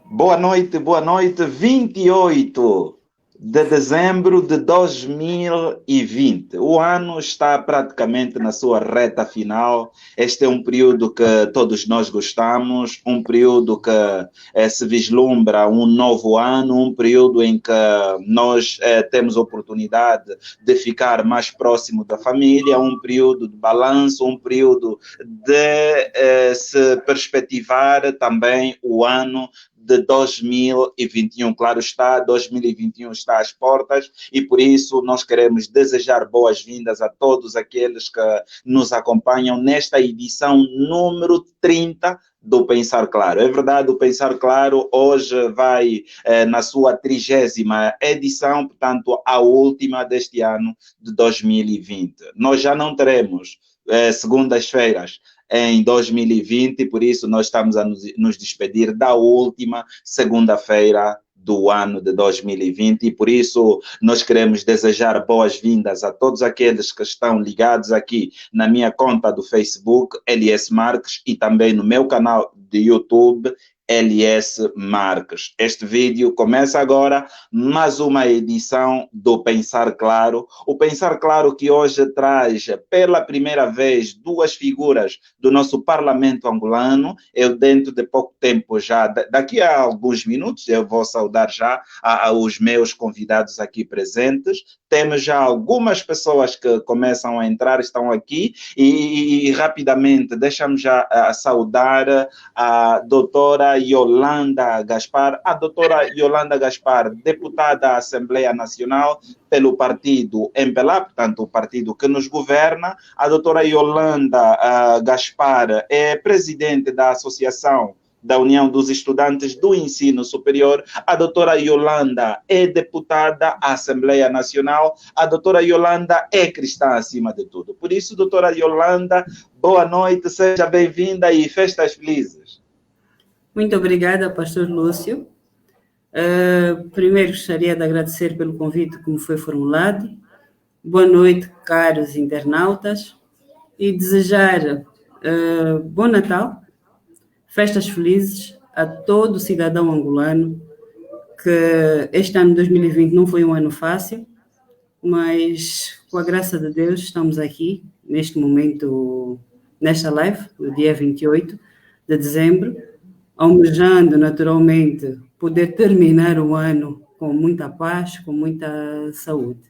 Boa noite. 28 de dezembro de 2020. O ano está praticamente na sua reta final. Este é um período que todos nós gostamos, um período que se vislumbra um novo ano, um período em que nós temos oportunidade de ficar mais próximo da família, um período de balanço, um período de se perspectivar também o ano de 2021. Claro está, 2021 está às portas e por isso nós queremos desejar boas-vindas a todos aqueles que nos acompanham nesta edição número 30 do Pensar Claro. É verdade, o Pensar Claro hoje vai na sua 30ª edição, portanto, a última deste ano de 2020. Nós já não teremos segundas-feiras em 2020, por isso nós estamos a nos despedir da última segunda-feira do ano de 2020 e por isso nós queremos desejar boas-vindas a todos aqueles que estão ligados aqui na minha conta do Facebook, LS Marques, e também no meu canal de YouTube, LS Marques. Este vídeo começa agora mais uma edição do Pensar Claro. O Pensar Claro que hoje traz pela primeira vez duas figuras do nosso parlamento angolano. Eu dentro de pouco tempo já, daqui a alguns minutos, eu vou saudar já os meus convidados aqui presentes. Temos já algumas pessoas que começam a entrar, estão aqui e rapidamente deixamos já saudar a doutora Yolanda Gaspar, deputada da Assembleia Nacional pelo partido MPLA, portanto, o partido que nos governa. A doutora Yolanda Gaspar é presidente da Associação da União dos Estudantes do Ensino Superior. A doutora Yolanda é deputada à Assembleia Nacional. A doutora Yolanda é cristã acima de tudo. Por isso, doutora Yolanda, boa noite, seja bem-vinda e festas felizes. Muito obrigada, pastor Lúcio. Primeiro gostaria de agradecer pelo convite que me foi formulado. Boa noite, caros internautas, e desejar bom Natal, festas felizes a todo cidadão angolano, que este ano de 2020 não foi um ano fácil, mas com a graça de Deus estamos aqui, neste momento, nesta live, no dia 28 de dezembro, almejando naturalmente poder terminar o ano com muita paz, com muita saúde.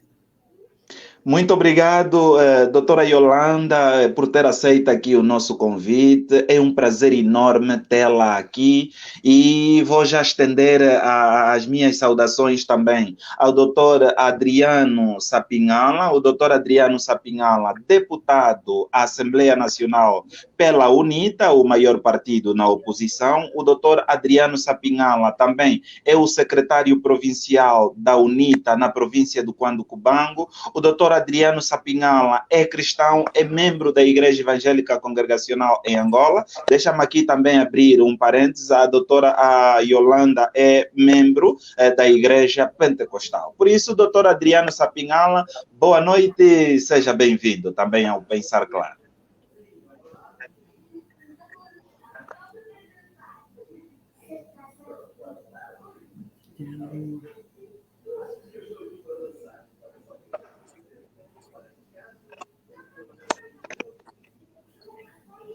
Muito obrigado, doutora Yolanda, por ter aceito aqui o nosso convite. É um prazer enorme tê-la aqui e vou já estender as minhas saudações também ao doutor Adriano Sapinhala. O doutor Adriano Sapinhala, deputado à Assembleia Nacional pela UNITA, o maior partido na oposição. O doutor Adriano Sapinhala também é o secretário provincial da UNITA na província do Cuando-Cubango. O doutor Adriano Sapinhala é cristão, é membro da Igreja Evangélica Congregacional em Angola. Deixa-me aqui também abrir um parênteses. A doutora Yolanda é membro da Igreja Pentecostal. Por isso, doutor Adriano Sapinhala, boa noite e seja bem-vindo também ao Pensar Claro.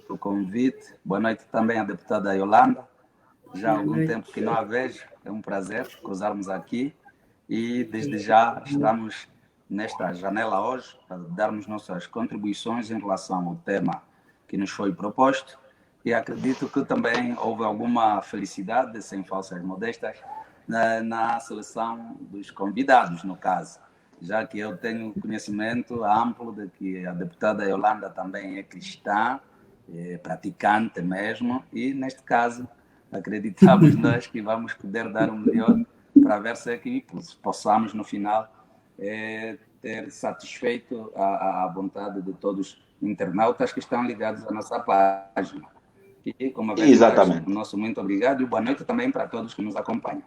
O convite. Boa noite também à deputada Yolanda. Já há algum tempo que não a vejo, é um prazer cruzarmos aqui e desde já estamos nesta janela hoje para darmos nossas contribuições em relação ao tema que nos foi proposto e acredito que também houve alguma felicidade, sem falsas modestas, na seleção dos convidados, no caso, já que eu tenho conhecimento amplo de que a deputada Yolanda também é cristã, praticante mesmo, e neste caso acreditamos nós que vamos poder dar o melhor para ver se aqui possamos no final ter satisfeito a vontade de todos os internautas que estão ligados à nossa página. E como a vez mais, o nosso muito obrigado e boa noite também para todos que nos acompanham.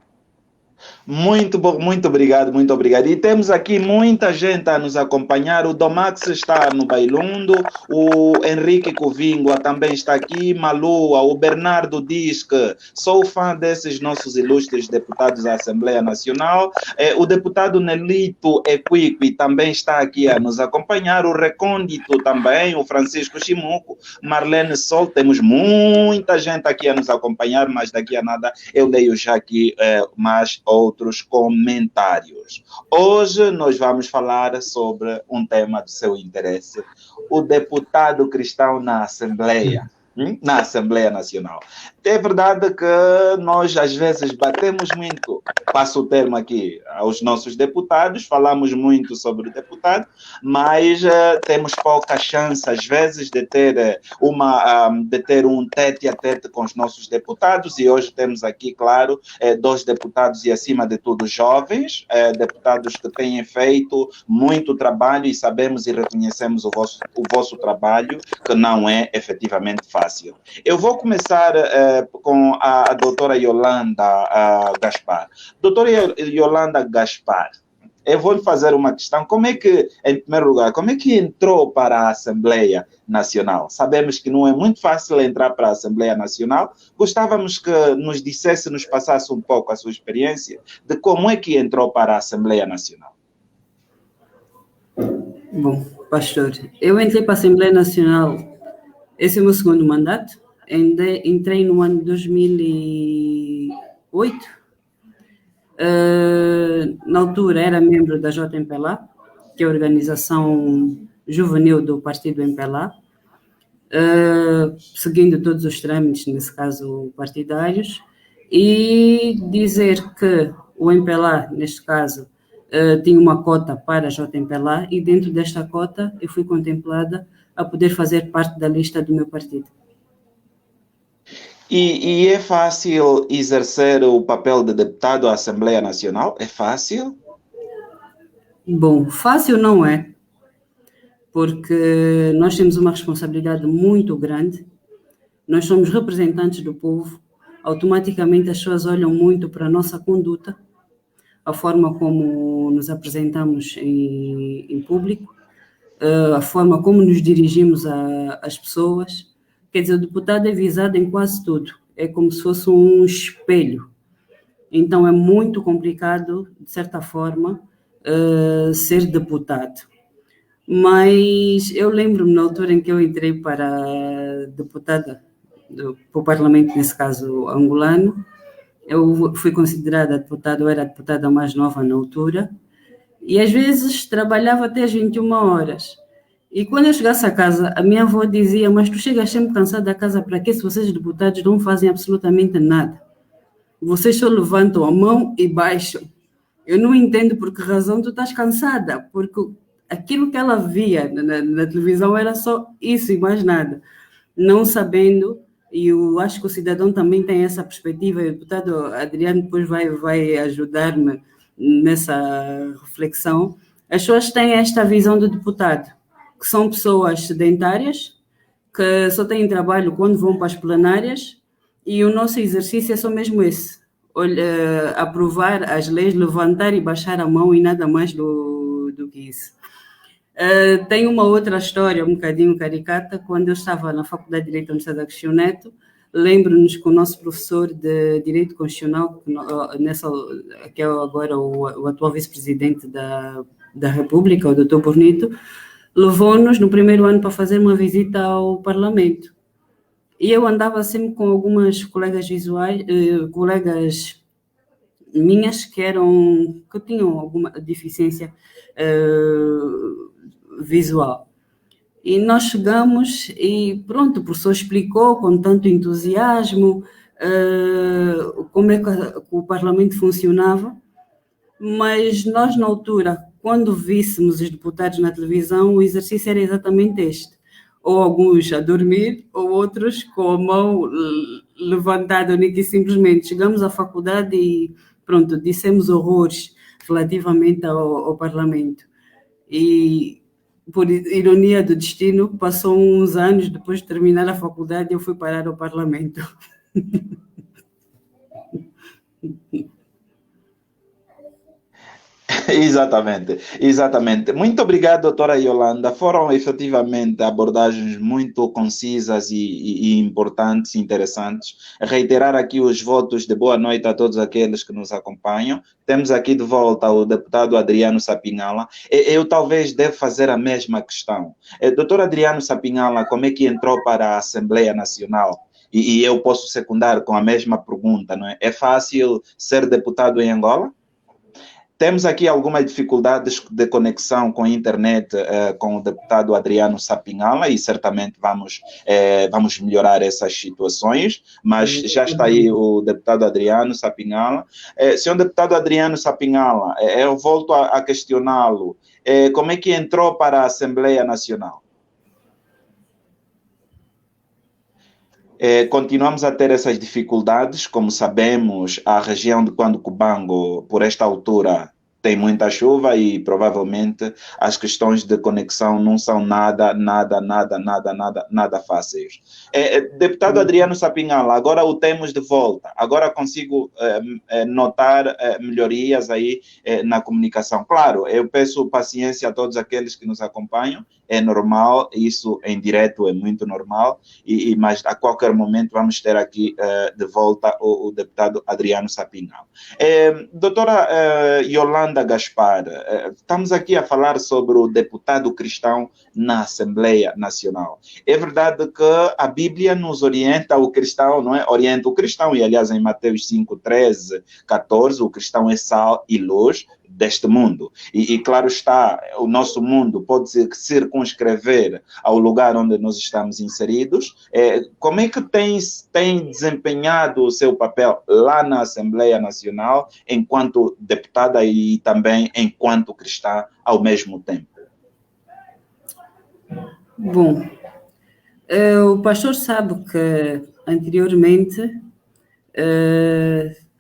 Muito bom, muito obrigado, muito obrigado. E temos aqui muita gente a nos acompanhar. O Domax está no Bailundo, o Henrique Covingua também está aqui, Malua, o Bernardo diz que sou fã desses nossos ilustres deputados da Assembleia Nacional. O deputado Nelito Equipe também está aqui a nos acompanhar, o Recôndito também, o Francisco Chimuco, Marlene Sol, temos muita gente aqui a nos acompanhar, mas daqui a nada eu leio já aqui mais outros comentários. Hoje nós vamos falar sobre um tema do seu interesse, o deputado cristão na Assembleia. Na Assembleia Nacional. É verdade que nós às vezes batemos muito, passo o termo aqui, aos nossos deputados, falamos muito sobre o deputado, mas temos pouca chance às vezes de ter um tete a tete com os nossos deputados, e hoje temos aqui, claro, dois deputados e acima de tudo jovens, deputados que têm feito muito trabalho e sabemos e reconhecemos o vosso trabalho, que não é efetivamente fácil. Eu vou começar com a doutora Yolanda Gaspar. Doutora Yolanda Gaspar, eu vou lhe fazer uma questão. Como é que, em primeiro lugar, como é que entrou para a Assembleia Nacional? Sabemos que não é muito fácil entrar para a Assembleia Nacional. Gostávamos que nos dissesse, nos passasse um pouco a sua experiência de como é que entrou para a Assembleia Nacional. Bom, pastor, eu entrei para a Assembleia Nacional. Esse é o meu segundo mandato. Entrei no ano de 2008. Na altura era membro da JMPLA, que é a organização juvenil do partido MPLA, seguindo todos os trâmites, nesse caso partidários, e dizer que o MPLA, neste caso, tinha uma cota para a JMPLA, e dentro desta cota eu fui contemplada a poder fazer parte da lista do meu partido. E é fácil exercer o papel de deputado à Assembleia Nacional? É fácil? Bom, fácil não é, porque nós temos uma responsabilidade muito grande, nós somos representantes do povo, automaticamente as pessoas olham muito para a nossa conduta, a forma como nos apresentamos em público, a forma como nos dirigimos às pessoas. Quer dizer, o deputado é visado em quase tudo, é como se fosse um espelho. Então é muito complicado, de certa forma, ser deputado. Mas eu lembro-me na altura em que eu entrei para deputada para o Parlamento, nesse caso angolano, eu fui considerada deputada, eu era a deputada mais nova na altura, e às vezes trabalhava até às 21 horas. E quando eu chegasse a casa, a minha avó dizia: mas tu chegas sempre cansada da casa, para quê? Se vocês deputados não fazem absolutamente nada. Vocês só levantam a mão e baixam. Eu não entendo por que razão tu estás cansada, porque aquilo que ela via na televisão era só isso e mais nada. Não sabendo, e eu acho que o cidadão também tem essa perspectiva, e o deputado Adriano depois vai ajudar-me nessa reflexão. As pessoas têm esta visão do deputado, que são pessoas sedentárias, que só têm trabalho quando vão para as plenárias, e o nosso exercício é só mesmo esse: aprovar as leis, levantar e baixar a mão, e nada mais do que isso. Tem uma outra história um bocadinho caricata. Quando eu estava na Faculdade de Direito da Universidade de Agostinho Neto, lembro-nos que o nosso professor de Direito Constitucional, que é agora o atual vice-presidente da República, o Dr. Bonito, levou-nos no primeiro ano para fazer uma visita ao Parlamento. E eu andava sempre com algumas colegas colegas minhas que tinham alguma deficiência visual. E nós chegamos e pronto, o professor explicou com tanto entusiasmo como é que o Parlamento funcionava, mas nós, na altura, quando víssemos os deputados na televisão, o exercício era exatamente este: ou alguns a dormir, ou outros com a mão levantada, única e simplesmente. Chegamos à faculdade e pronto, dissemos horrores relativamente ao Parlamento. E, por ironia do destino, passou uns anos depois de terminar a faculdade, eu fui parar ao Parlamento. Exatamente, exatamente. Muito obrigado, doutora Yolanda. Foram efetivamente abordagens muito concisas e importantes, interessantes. Reiterar aqui os votos de boa noite a todos aqueles que nos acompanham. Temos aqui de volta o deputado Adriano Sapinhala. Eu talvez devo fazer a mesma questão. Doutor Adriano Sapinhala, como é que entrou para a Assembleia Nacional? E eu posso secundar com a mesma pergunta, não é? É fácil ser deputado em Angola? Temos aqui algumas dificuldades de conexão com a internet com o deputado Adriano Sapinhala e certamente vamos melhorar essas situações, mas já está aí o deputado Adriano Sapinhala. Senhor deputado Adriano Sapinhala, eu volto a questioná-lo. Como é que entrou para a Assembleia Nacional? Continuamos a ter essas dificuldades, como sabemos, a região de Cubango, por esta altura, tem muita chuva e provavelmente as questões de conexão não são nada fáceis. Deputado Adriano Sapinhala, agora o temos de volta, agora consigo notar melhorias aí na comunicação. Claro, eu peço paciência a todos aqueles que nos acompanham, é normal, isso em direto é muito normal, mas a qualquer momento vamos ter aqui de volta o deputado Adriano Sapinhala. Doutora Yolanda Gaspar, estamos aqui a falar sobre o deputado cristão na Assembleia Nacional. É verdade que a Bíblia nos orienta o cristão, não é? Orienta o cristão, e aliás em Mateus 5, 13, 14, o cristão é sal e luz deste mundo. E claro está, o nosso mundo pode se circunscrever ao lugar onde nós estamos inseridos. Como é que tem desempenhado o seu papel lá na Assembleia Nacional enquanto deputada e também enquanto cristã ao mesmo tempo? Bom, o pastor sabe que anteriormente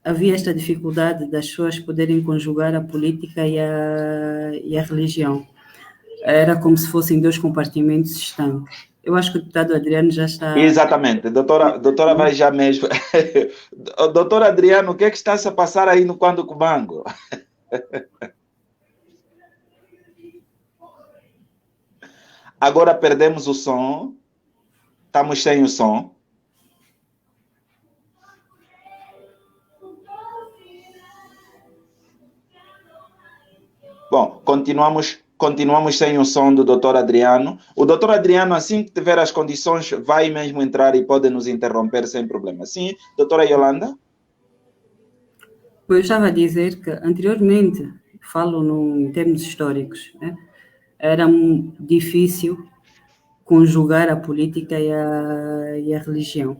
havia esta dificuldade das pessoas poderem conjugar a política e a religião. Era como se fossem dois compartimentos estanques. Eu acho que o deputado Adriano já está... Exatamente. Doutora vai já mesmo. Doutor Adriano, o que é que está-se a passar aí no Cubango? Agora perdemos o som. Estamos sem o som. Bom, continuamos sem o som do doutor Adriano. O doutor Adriano, assim que tiver as condições, vai mesmo entrar e pode nos interromper sem problema. Sim, doutora Yolanda? Eu estava a dizer que anteriormente, falo em termos históricos, né, era difícil conjugar a política e a religião.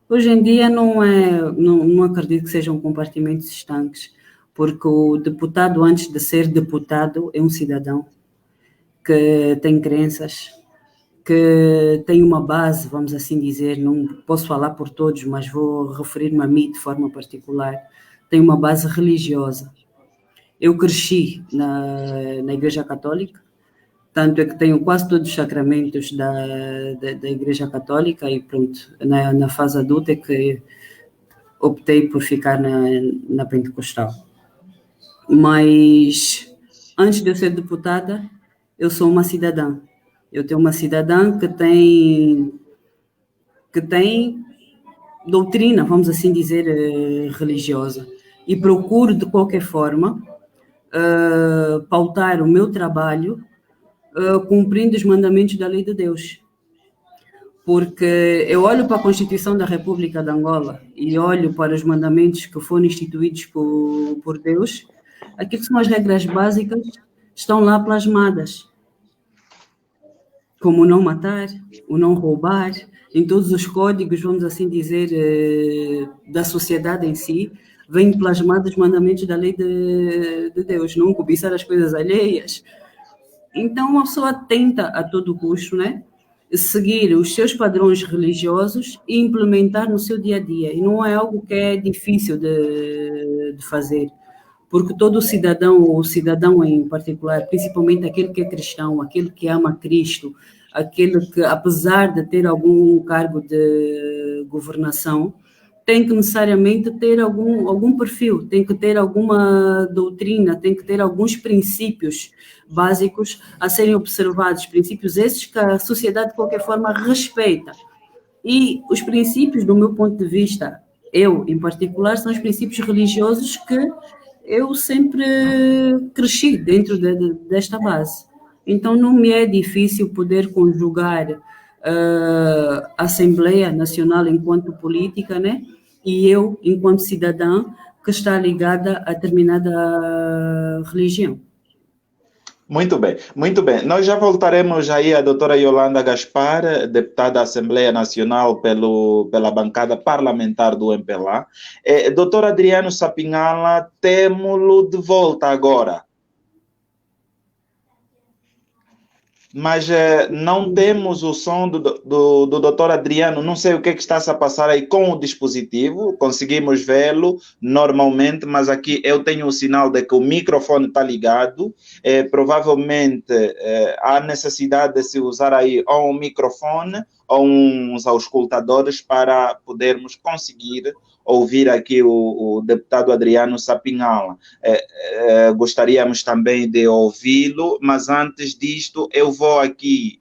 Hoje em dia não acredito que sejam compartimentos estanques, porque o deputado, antes de ser deputado, é um cidadão que tem crenças, que tem uma base, vamos assim dizer, não posso falar por todos, mas vou referir-me a mim de forma particular, tem uma base religiosa. Eu cresci na Igreja Católica, tanto é que tenho quase todos os sacramentos da Igreja Católica e pronto, na fase adulta é que optei por ficar na Pentecostal. Mas antes de eu ser deputada, eu sou uma cidadã. Eu tenho uma cidadã que tem doutrina, vamos assim dizer, religiosa. E procuro, de qualquer forma, pautar o meu trabalho cumprindo os mandamentos da lei de Deus. Porque eu olho para a Constituição da República de Angola e olho para os mandamentos que foram instituídos por Deus, aquilo que são as regras básicas estão lá plasmadas. Como o não matar, o não roubar, em todos os códigos, vamos assim dizer, da sociedade em si, vêm plasmados os mandamentos da lei de Deus, não cobiçar as coisas alheias. Então, uma pessoa tenta a todo custo, né, seguir os seus padrões religiosos e implementar no seu dia a dia. E não é algo que é difícil de fazer, porque todo cidadão, ou cidadão em particular, principalmente aquele que é cristão, aquele que ama Cristo, aquele que, apesar de ter algum cargo de governação, tem que necessariamente ter algum perfil, tem que ter alguma doutrina, tem que ter alguns princípios básicos a serem observados, princípios esses que a sociedade de qualquer forma respeita. E os princípios, do meu ponto de vista, eu em particular, são os princípios religiosos que eu sempre cresci dentro desta base. Então não me é difícil poder conjugar a Assembleia Nacional enquanto política, né? E eu, enquanto cidadã, que está ligada a determinada religião. Muito bem, muito bem. Nós já voltaremos aí a doutora Yolanda Gaspar, deputada da Assembleia Nacional pela bancada parlamentar do MPLA. Doutor Adriano Sapinhala, temo-lo de volta agora. Mas não temos o som do doutor Adriano, não sei o que está-se a passar aí com o dispositivo, conseguimos vê-lo normalmente, mas aqui eu tenho o sinal de que o microfone está ligado, provavelmente há necessidade de se usar aí ou um microfone ou uns auscultadores para podermos conseguir ouvir aqui o deputado Adriano Sapinhala. Gostaríamos também de ouvi-lo, mas antes disto eu vou aqui,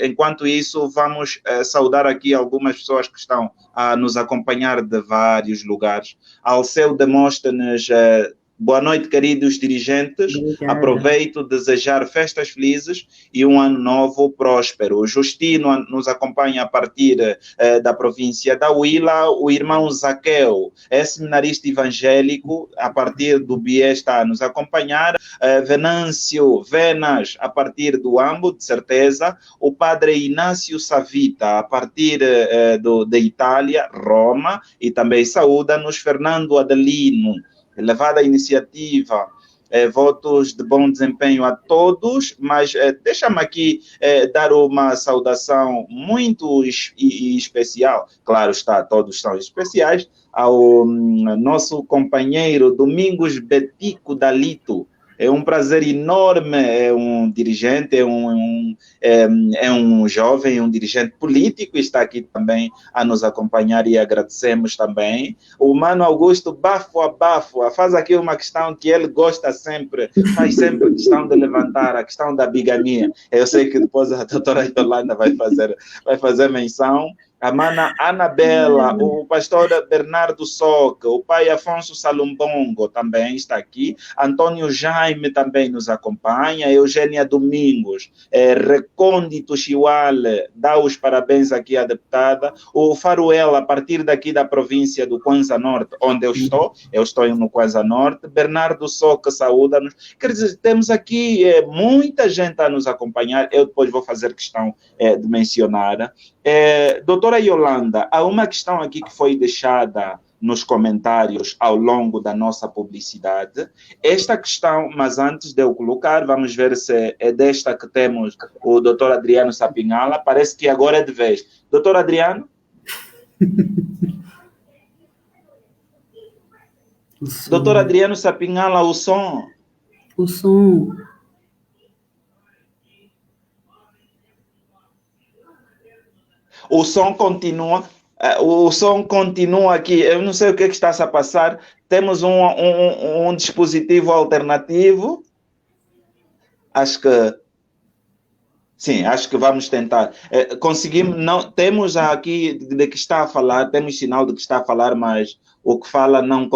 enquanto isso vamos saudar aqui algumas pessoas que estão a nos acompanhar de vários lugares. Alceu Demóstenes, boa noite, queridos dirigentes. Obrigada. Aproveito desejar festas felizes e um ano novo próspero. O Justino nos acompanha a partir da província da Huila. O irmão Zaqueu é seminarista evangélico, a partir do Bié está a nos acompanhar. Venâncio Venas, a partir do Ambo, de certeza. O padre Inácio Savita, a partir da Itália, Roma, e também saúda-nos Fernando Adelino. Elevada iniciativa, votos de bom desempenho a todos, mas deixa-me aqui dar uma saudação muito especial, claro está, todos são especiais, ao nosso companheiro Domingos Betico Dalito. É um prazer enorme, é um dirigente, é um jovem, um dirigente político, está aqui também a nos acompanhar e agradecemos também. O Mano Augusto Bafo a Bafo faz aqui uma questão que ele gosta sempre, faz sempre questão de levantar, a questão da bigamia. Eu sei que depois a doutora Yolanda vai fazer menção. A mana Anabela, o pastor Bernardo Soca, o pai Afonso Salumbongo também está aqui, Antônio Jaime também nos acompanha, Eugênia Domingos, Recôndito Chihuale, dá os parabéns aqui à deputada, o Faruel, a partir daqui da província do Kwanza Norte, onde eu estou no Kwanza Norte, Bernardo Soca saúda-nos, quer dizer, temos aqui muita gente a nos acompanhar, eu depois vou fazer questão de mencionar. Doutora Yolanda, há uma questão aqui que foi deixada nos comentários ao longo da nossa publicidade. Esta questão, mas antes de eu colocar, vamos ver se é desta que temos o doutor Adriano Sapinhala. Parece que agora é de vez. Doutor Adriano? Doutor Adriano Sapinhala, o som. O som. O som continua aqui. Eu não sei o que está a passar. Temos um dispositivo alternativo. Acho que sim, acho que vamos tentar. Conseguimos, não, temos aqui de que está a falar, temos sinal de que está a falar, mas o que fala não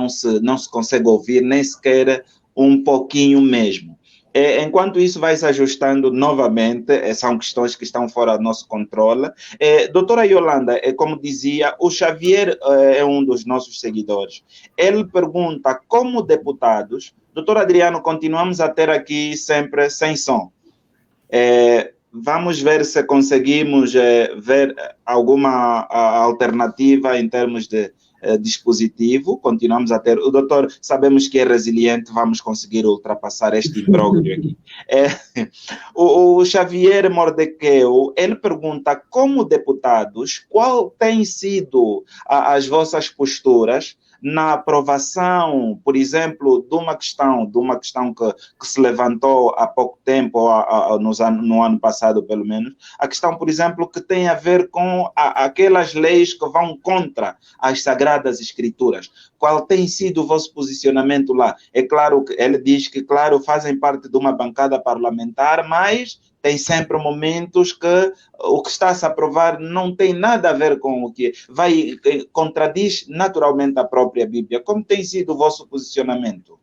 se consegue ouvir, nem sequer um pouquinho mesmo. Enquanto isso vai se ajustando novamente, são questões que estão fora do nosso controle. Doutora Yolanda, como dizia, o Xavier é um dos nossos seguidores. Ele pergunta, como deputados, doutor Adriano, continuamos a ter aqui sempre sem som. Vamos ver se conseguimos ver alguma alternativa em termos de dispositivo, continuamos a ter, o doutor sabemos que é resiliente, vamos conseguir ultrapassar este imbróglio aqui. O Xavier Mordequeu, ele pergunta, como deputados, qual tem sido as vossas posturas na aprovação, por exemplo, de uma questão que se levantou há pouco tempo, no ano passado pelo menos, a questão, por exemplo, que tem a ver com aquelas leis que vão contra as Sagradas Escrituras. Qual tem sido o vosso posicionamento lá? É claro que ele diz que, claro, fazem parte de uma bancada parlamentar, mas tem sempre momentos que o que está a se aprovar não tem nada a ver com o que contradiz naturalmente a própria Bíblia. Como tem sido o vosso posicionamento?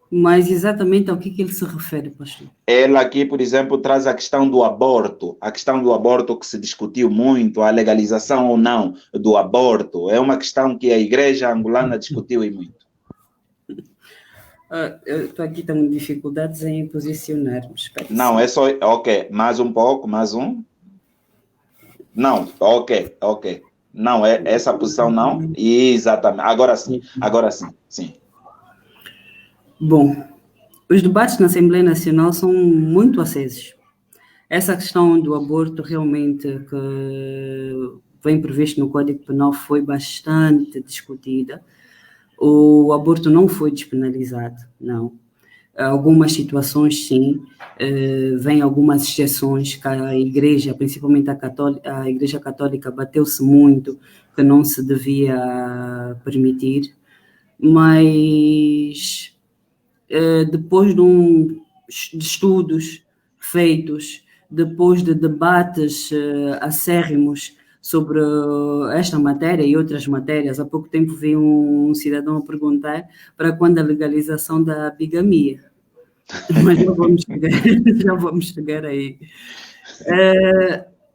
Mas exatamente ao que ele se refere, pastor? Ela aqui, por exemplo, traz a questão do aborto que se discutiu muito, a legalização ou não do aborto. É uma questão que a igreja angolana discutiu e muito. Eu estou aqui com dificuldades em posicionar-me. Não, é só... Ok, mais um pouco, mais um. Não, ok. Não, essa posição não. Exatamente. Agora sim. Bom, os debates na Assembleia Nacional são muito acesos. Essa questão do aborto realmente que vem previsto no Código Penal foi bastante discutida. O aborto não foi despenalizado, não. Algumas situações, sim, vem algumas exceções que a Igreja, principalmente a Igreja Católica, bateu-se muito, que não se devia permitir, mas depois de estudos feitos, depois de debates acérrimos sobre esta matéria e outras matérias, há pouco tempo vi um cidadão a perguntar para quando a legalização da bigamia. Mas já vamos chegar aí.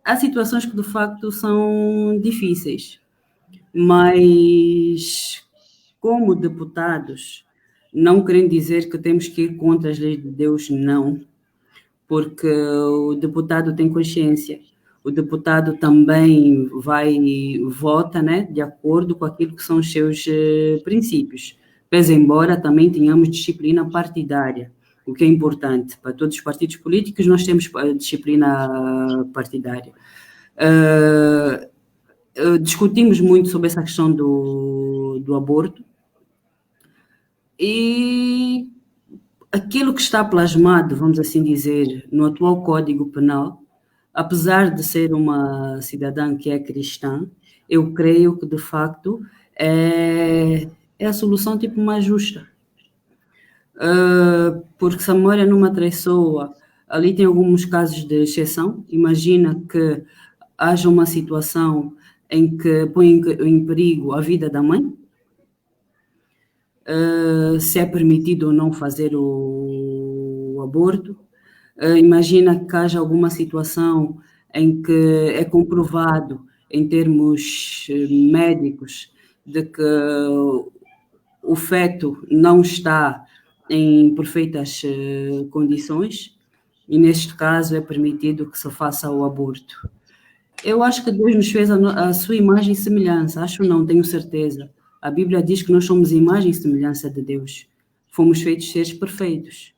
Há situações que de facto são difíceis, mas como deputados, não querem dizer que temos que ir contra as leis de Deus, não, porque o deputado tem consciência. O deputado também vota, né, de acordo com aquilo que são os seus princípios. Pese embora também tenhamos disciplina partidária, o que é importante. Para todos os partidos políticos, nós temos disciplina partidária. Discutimos muito sobre essa questão do aborto e aquilo que está plasmado, vamos assim dizer, no atual Código Penal, apesar de ser uma cidadã que é cristã, eu creio que, de facto, é a solução tipo mais justa. Porque se a memória não me atraiçoa, ali tem alguns casos de exceção. Imagina que haja uma situação em que põe em perigo a vida da mãe, se é permitido ou não fazer o aborto. Imagina que haja alguma situação em que é comprovado, em termos médicos, de que o feto não está em perfeitas condições, e neste caso é permitido que se faça o aborto. Eu acho que Deus nos fez a sua imagem e semelhança, acho não, tenho certeza. A Bíblia diz que nós somos imagem e semelhança de Deus. Fomos feitos seres perfeitos.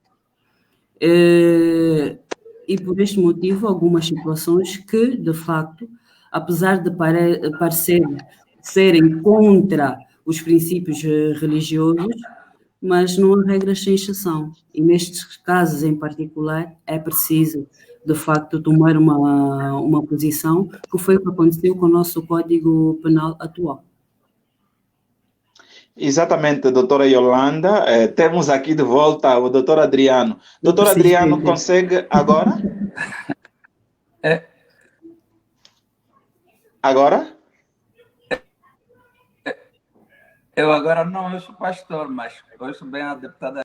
E por este motivo, algumas situações que, de facto, apesar de serem contra os princípios religiosos, mas não há regras sem exceção. E nestes casos em particular, é preciso, de facto, tomar uma posição, que foi o que aconteceu com o nosso Código Penal atual. Exatamente, doutora Yolanda. Temos aqui de volta o doutor Adriano. Doutor Adriano, consegue agora? Agora? Eu agora não, eu sou pastor, mas ouço bem a deputada.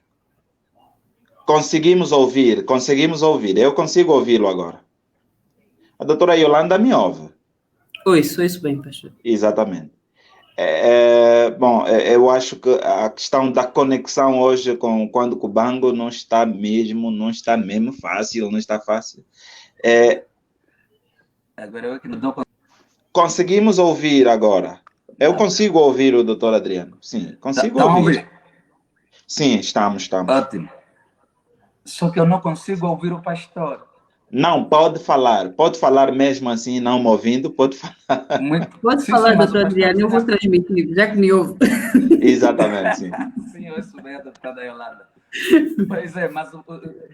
Conseguimos ouvir. Eu consigo ouvi-lo agora. A doutora Yolanda me ouve. Ouço bem, pastor. Exatamente. Bom, eu acho que a questão da conexão hoje com o Cubango não está mesmo fácil, não está fácil. Agora eu que não dou... Conseguimos ouvir agora. Eu consigo ouvir o doutor Adriano. Sim, consigo ouvir. Sim, estamos. Ótimo. Só que eu não consigo ouvir o pastor. Não, pode falar mesmo assim, não me ouvindo, pode falar. Muito. Pode Sim, sim, falar, mas o doutor pastor Adriano, eu vou tinha. transmitir, já que me ouve. Exatamente, sim. Sim, eu sou bem adaptada a Yolanda. Pois é, mas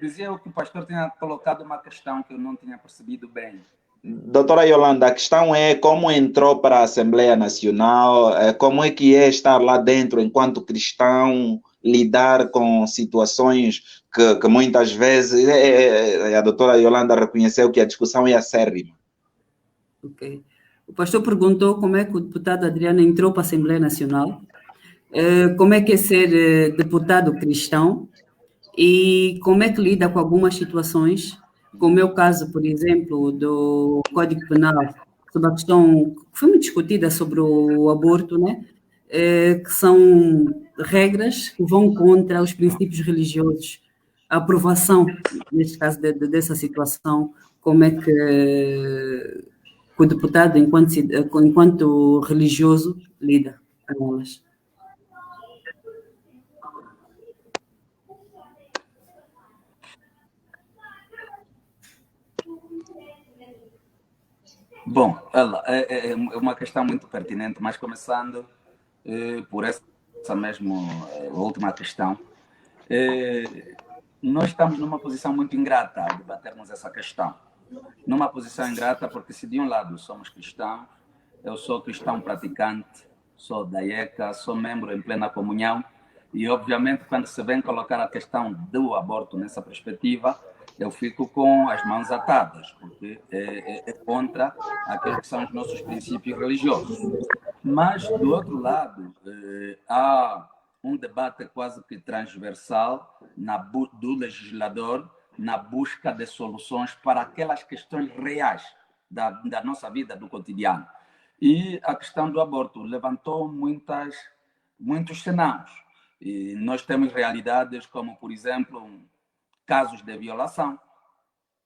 dizia eu que o pastor tinha colocado uma questão que eu não tinha percebido bem. Doutora Yolanda, a questão é como entrou para a Assembleia Nacional, como é que é estar lá dentro enquanto cristão, lidar com situações que muitas vezes a doutora Yolanda reconheceu que a discussão é acérrima. Ok. O pastor perguntou como é que o deputado Adriano entrou para a Assembleia Nacional, como é que é ser deputado cristão e como é que lida com algumas situações, como o meu caso, por exemplo, do Código Penal, sobre a questão que foi muito discutida sobre o aborto, né? Que são regras que vão contra os princípios religiosos. A aprovação, neste caso, dessa situação, como é que o deputado, enquanto religioso, lida com elas. Bom, ela, é uma questão muito pertinente, mas começando por essa mesmo última questão. Nós estamos numa posição muito ingrata ao debatermos essa questão. Numa posição ingrata, porque se de um lado somos cristãos, eu sou cristão praticante, sou da IECA, sou membro em plena comunhão, e obviamente quando se vem colocar a questão do aborto nessa perspectiva, eu fico com as mãos atadas, porque é contra aqueles que são os nossos princípios religiosos. Mas, do outro lado, há um debate quase que transversal do legislador na busca de soluções para aquelas questões reais da nossa vida, do cotidiano. E a questão do aborto levantou muitos cenários. E nós temos realidades como, por exemplo, casos de violação.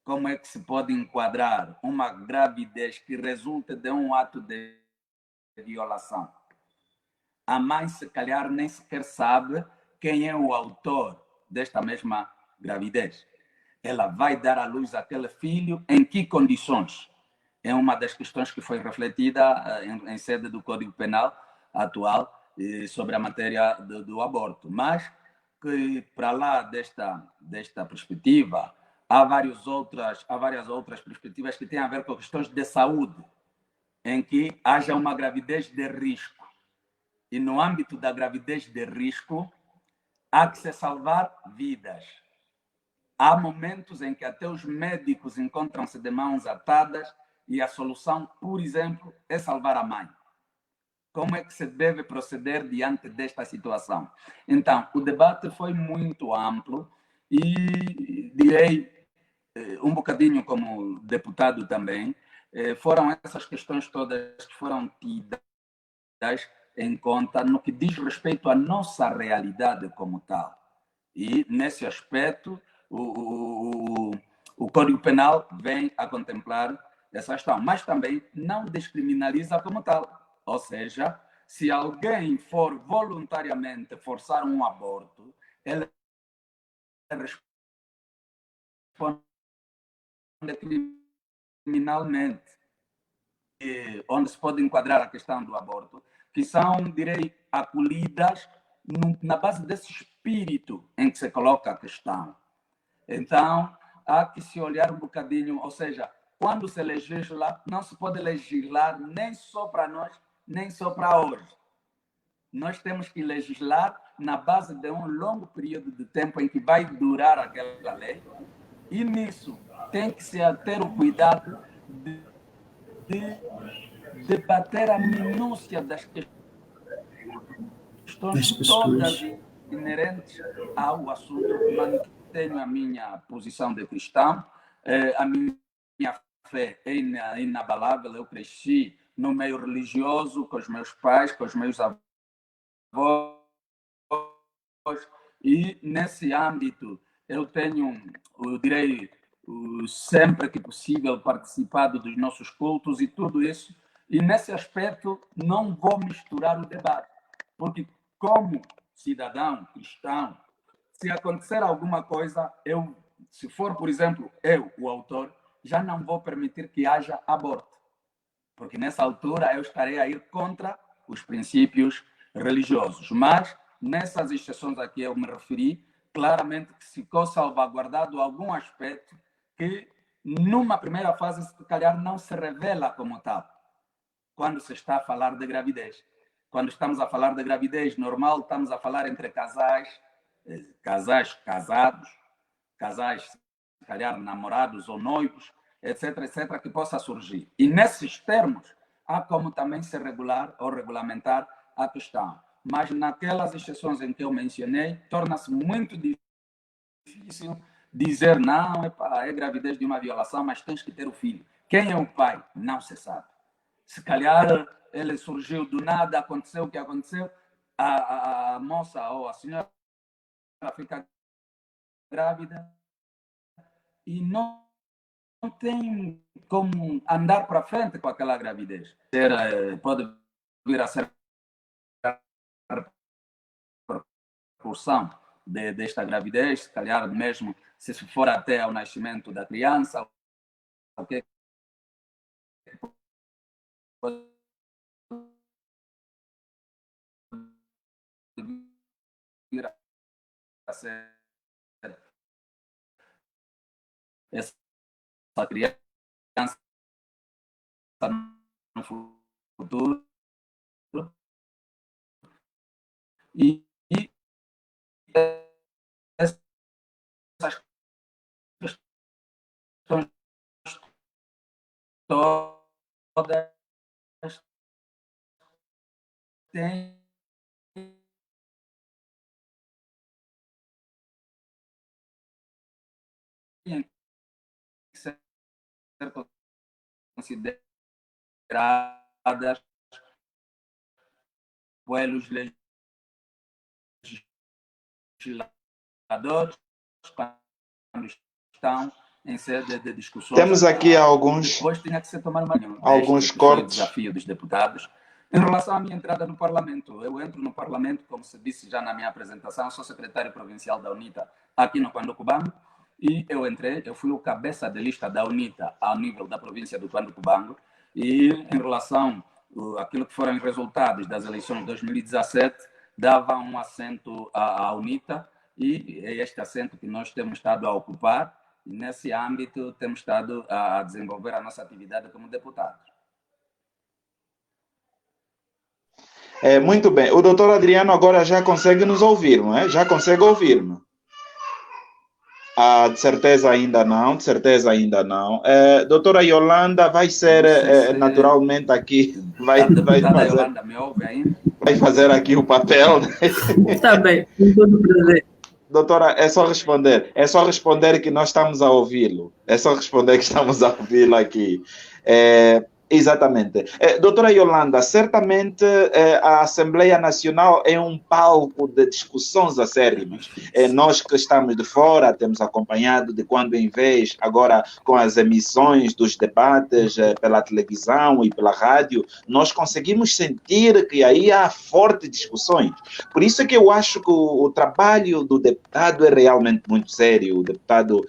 Como é que se pode enquadrar uma gravidez que resulta de um ato de violação? A mãe, se calhar, nem sequer sabe quem é o autor desta mesma gravidez. Ela vai dar à luz aquele filho em que condições? É uma das questões que foi refletida em sede do Código Penal atual sobre a matéria do aborto. Mas que, para lá desta perspectiva, há várias outras perspectivas que têm a ver com questões de saúde, em que haja uma gravidez de risco. E no âmbito da gravidez de risco, há que se salvar vidas. Há momentos em que até os médicos encontram-se de mãos atadas e a solução, por exemplo, é salvar a mãe. Como é que se deve proceder diante desta situação? Então, o debate foi muito amplo e, direi, um bocadinho como deputado também, foram essas questões todas que foram tidas em conta no que diz respeito à nossa realidade como tal. E, nesse aspecto, o Código Penal vem a contemplar essa questão, mas também não descriminaliza como tal. Ou seja, se alguém for voluntariamente forçar um aborto, ele responde criminalmente. Onde se pode enquadrar a questão do aborto, que são, direi, acolhidas na base desse espírito em que se coloca a questão. Então, há que se olhar um bocadinho, ou seja, quando se legisla, não se pode legislar nem só para nós, nem só para hoje. Nós temos que legislar na base de um longo período de tempo em que vai durar aquela lei, e nisso tem que se ter o cuidado de debater a minúcia das questões todas inerentes ao assunto. Mantenho a minha posição de cristão, a minha fé é inabalável. Eu cresci no meio religioso, com os meus pais, com os meus avós, e nesse âmbito eu tenho, eu direi, sempre que possível, participado dos nossos cultos e tudo isso. E nesse aspecto não vou misturar o debate, porque como cidadão cristão, se acontecer alguma coisa, se for, por exemplo, eu, o autor, já não vou permitir que haja aborto, porque nessa altura eu estarei a ir contra os princípios religiosos. Mas, nessas exceções a que eu me referi, claramente que ficou salvaguardado algum aspecto que, numa primeira fase, se calhar não se revela como tal, quando se está a falar de gravidez. Quando estamos a falar de gravidez normal, estamos a falar entre casais casados, casais, se calhar, namorados ou noivos, etc., etc., que possa surgir. E nesses termos, há como também se regular ou regulamentar a questão. Mas naquelas exceções em que eu mencionei, torna-se muito difícil dizer, não, é gravidez de uma violação, mas tens que ter o filho. Quem é o pai? Não se sabe. Se calhar ele surgiu do nada, aconteceu o que aconteceu, a moça ou a senhora fica grávida e não tem como andar para frente com aquela gravidez. Pode vir a ser a repercussão desta gravidez, se calhar mesmo se for até ao nascimento da criança, o que pode vir a ser essa criança no futuro e essas questões todas têm que ser consideradas pelos legisladores quando estão em sede de discussões. Temos aqui alguns cortes. O desafio dos deputados. Em relação à minha entrada no Parlamento, eu entro no Parlamento, como se disse já na minha apresentação, sou secretário provincial da UNITA aqui no Cubango, e eu fui o cabeça de lista da UNITA ao nível da província do Cubango, e em relação àquilo que foram os resultados das eleições de 2017, dava um assento à UNITA, e é este assento que nós temos estado a ocupar, e nesse âmbito temos estado a desenvolver a nossa atividade como deputados. Muito bem. O doutor Adriano agora já consegue nos ouvir, não é? Já consegue ouvir-me? De certeza ainda não, de certeza ainda não. Doutora Yolanda vai ser naturalmente aqui, vai fazer, Yolanda, me ouve ainda? Vai fazer aqui o papel. Está bem, com todo prazer. Doutora, é só responder que nós estamos a ouvi-lo. É só responder que estamos a ouvi-lo aqui. Exatamente. Doutora Yolanda, certamente a Assembleia Nacional é um palco de discussões acérrimas. Nós que estamos de fora temos acompanhado de quando em vez, agora com as emissões dos debates pela televisão e pela rádio, nós conseguimos sentir que aí há fortes discussões. Por isso é que eu acho que o trabalho do deputado é realmente muito sério. O deputado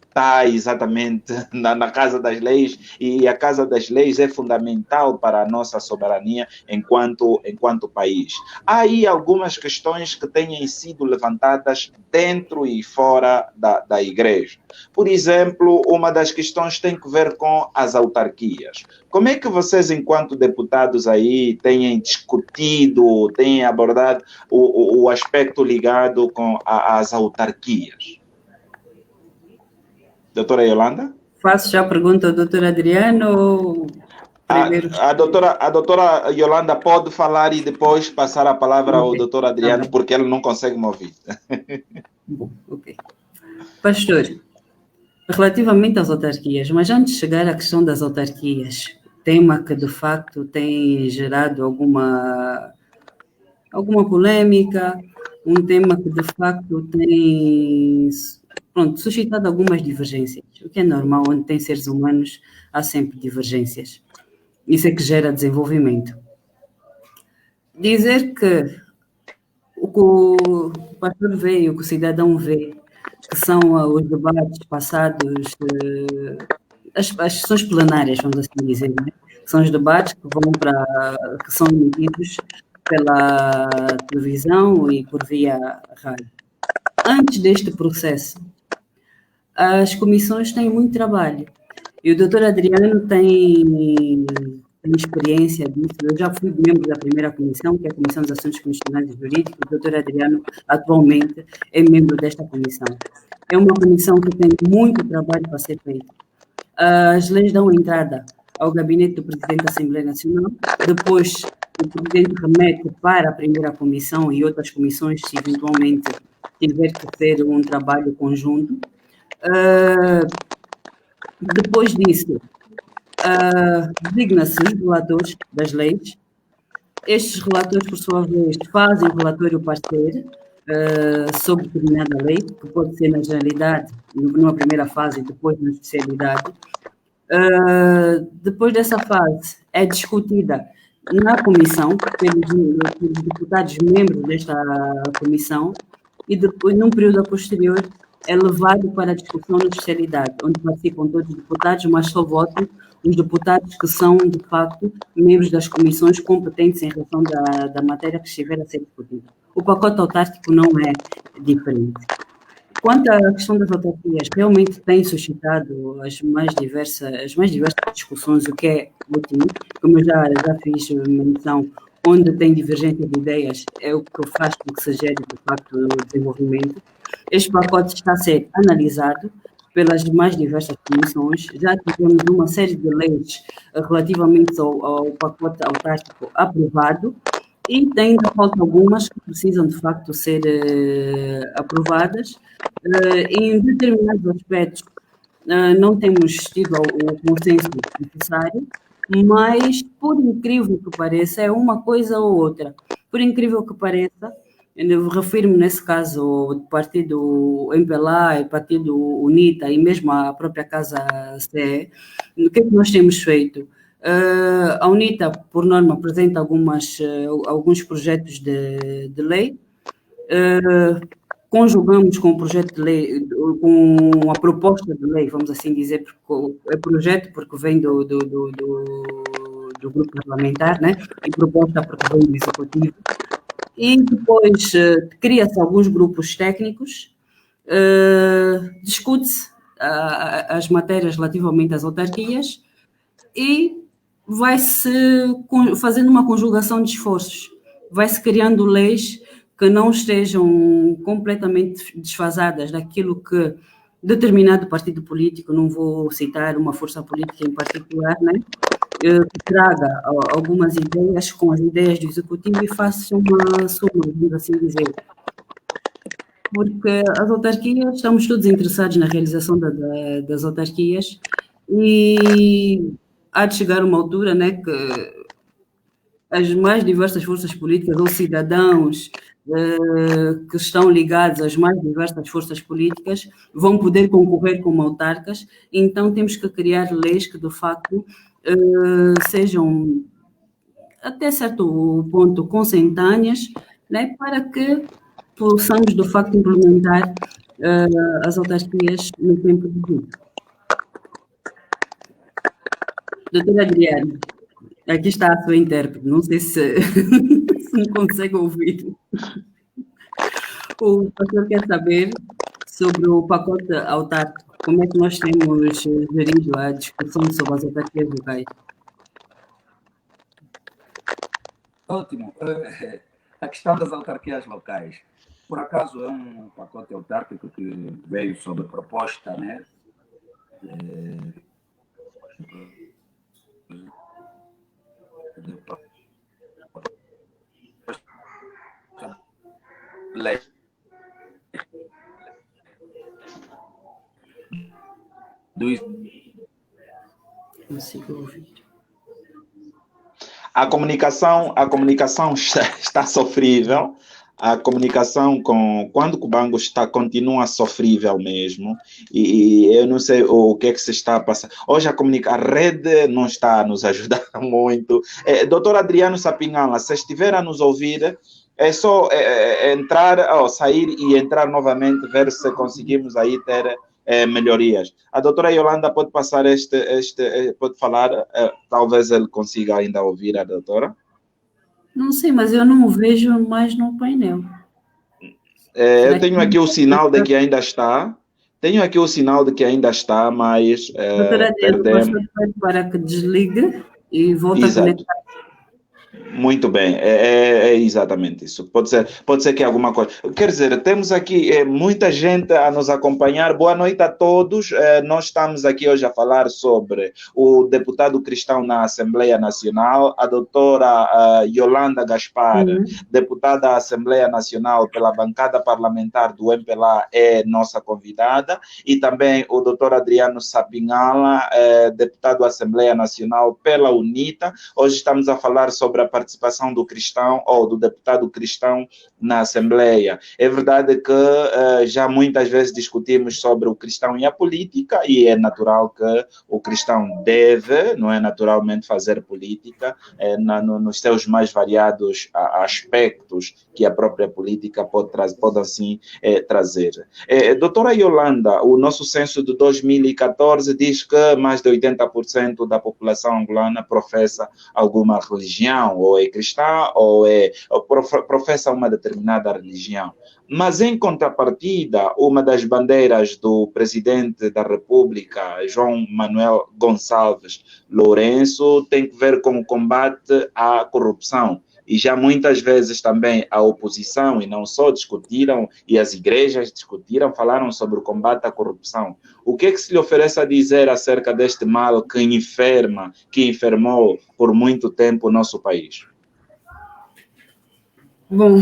está exatamente na Casa das Leis, e a Casa das Leis é fundamental para a nossa soberania enquanto país. Há aí algumas questões que têm sido levantadas dentro e fora da Igreja. Por exemplo, uma das questões tem que ver com as autarquias. Como é que vocês, enquanto deputados aí, têm discutido, têm abordado o aspecto ligado com as autarquias? Doutora Yolanda? Faço já a pergunta ao doutor Adriano ou primeiro? A doutora Yolanda pode falar e depois passar a palavra ao doutor Adriano, porque ele não consegue me ouvir. Bom, ok. Pastor, relativamente às autarquias, mas antes de chegar à questão das autarquias, tema que de facto tem gerado alguma polêmica, um tema que de facto tem suscitado algumas divergências, o que é normal, onde tem seres humanos há sempre divergências. Isso é que gera desenvolvimento. Dizer que o pastor vê e o que o cidadão vê que são os debates passados, as sessões plenárias, vamos assim dizer, né? São os debates que são emitidos pela televisão e por via rádio. Antes deste processo, as comissões têm muito trabalho. E o doutor Adriano tem experiência disso. Eu já fui membro da primeira comissão, que é a Comissão dos Assuntos Constitucionais e Jurídicos. O doutor Adriano, atualmente, é membro desta comissão. É uma comissão que tem muito trabalho para ser feito. As leis dão entrada ao gabinete do Presidente da Assembleia Nacional, depois o Presidente remete para a primeira comissão e outras comissões, se eventualmente tiver que ser um trabalho conjunto. Depois disso, designa-se os relatores das leis. Estes relatores, por sua vez, fazem o relatório parecer sobre determinada lei, que pode ser na generalidade, numa primeira fase, e depois na especialidade. Depois dessa fase, é discutida na comissão, pelos deputados membros desta comissão, e depois, num período posterior, é levado para a discussão na especialidade, onde participam todos os deputados, mas só votam os deputados que são, de facto, membros das comissões competentes em relação da matéria que estiver a ser discutida. O pacote autárquico não é diferente. Quanto à questão das autarquias, realmente tem suscitado as mais diversas discussões, o que é ótimo, como eu já fiz menção, onde tem divergência de ideias, é o que faz com que se gere, de facto, o desenvolvimento. Este pacote está a ser analisado pelas mais diversas comissões. Já tivemos uma série de leis relativamente ao pacote autárquico aprovado e ainda faltam algumas que precisam, de facto, ser aprovadas. Em determinados aspectos, não temos tido o consenso necessário, mas, por incrível que pareça, é uma coisa ou outra. Por incrível que pareça, eu refiro-me nesse caso o partido MPLA, o partido UNITA e mesmo a própria Casa CE. O que é que nós temos feito? A UNITA, por norma, apresenta alguns projetos de lei. Conjugamos com o projeto de lei, com a proposta de lei, vamos assim dizer, porque é projeto porque vem do grupo parlamentar, né? E proposta porque vem do executivo. E depois cria-se alguns grupos técnicos, discute-se as matérias relativamente às autarquias e vai-se fazendo uma conjugação de esforços, vai-se criando leis que não estejam completamente desfasadas daquilo que determinado partido político, não vou citar uma força política em particular, né, que traga algumas ideias com as ideias do executivo e faça uma soma, vamos assim dizer. Porque as autarquias, estamos todos interessados na realização das autarquias e há de chegar uma altura, né, que as mais diversas forças políticas ou cidadãos que estão ligados às mais diversas forças políticas vão poder concorrer como autarcas, então temos que criar leis que, de facto, sejam, até certo ponto, consentâneas, né, para que possamos, de facto, implementar as autarquias no tempo devido. Doutora Adriana, aqui está a sua intérprete, não sei se me consegue ouvir. O pastor quer saber sobre o pacote autárquico, como é que nós temos gerido a discussão sobre as autarquias locais. Ótimo. A questão das autarquias locais, por acaso, é um pacote autárquico que veio sob proposta, né? Lei. Consigo ouvir. A comunicação está sofrível. a comunicação quando o Cubango continua sofrível mesmo, e eu não sei o que é que se está a passar. Hoje a rede não está a nos ajudar muito. Doutor Adriano Sapinhala, se estiver a nos ouvir, é só entrar, sair e entrar novamente, ver se conseguimos aí ter melhorias. A doutora Yolanda pode passar pode falar, talvez ele consiga ainda ouvir a doutora. Não sei, mas eu não o vejo mais no painel. Eu tenho aqui o sinal de que ainda está. Tenho aqui o sinal de que ainda está, mas Doutora Adriano, perdemos. para que desligue e volte a Exato. conectar. Muito bem, é exatamente isso. Pode ser que alguma coisa. Quer dizer, temos aqui muita gente a nos acompanhar. Boa noite a todos. Nós estamos aqui hoje a falar sobre o deputado cristão na Assembleia Nacional, a doutora Yolanda Gaspar, deputada da Assembleia Nacional pela bancada parlamentar do MPLA, é nossa convidada, e também o doutor Adriano Sapinhala, deputado da Assembleia Nacional pela UNITA. Hoje estamos a falar sobre a participação do cristão ou do deputado cristão na Assembleia. É verdade que já muitas vezes discutimos sobre o cristão e a política, e é natural que o cristão deve, não é, naturalmente fazer política nos seus mais variados aspectos que a própria política pode assim trazer. Doutora Yolanda, o nosso censo de 2014 diz que mais de 80% da população angolana professa alguma religião, ou é cristã, ou professa uma determinada religião. Mas, em contrapartida, uma das bandeiras do presidente da República, João Manuel Gonçalves Lourenço, tem que ver com o combate à corrupção. E já muitas vezes também a oposição, e não só, discutiram, e as igrejas discutiram, falaram sobre o combate à corrupção. O que é que se lhe oferece a dizer acerca deste mal que enfermou por muito tempo o nosso país? Bom,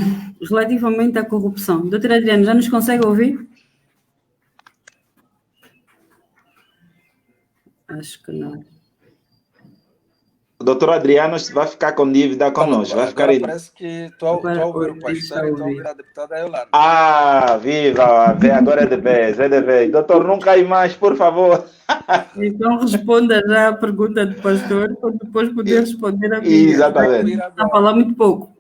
relativamente à corrupção, doutora Adriana, já nos consegue ouvir? Acho que não. O doutor Adriano vai ficar com dívida conosco. Vai ficar agora parece que estou a ouvir o pastor e estou a ouvir a deputada Yolanda. Viva! Agora é de vez. Doutor, não cai mais, por favor. Então responda já a pergunta do pastor, para depois poder responder a minha. Exatamente. Está a falar muito pouco.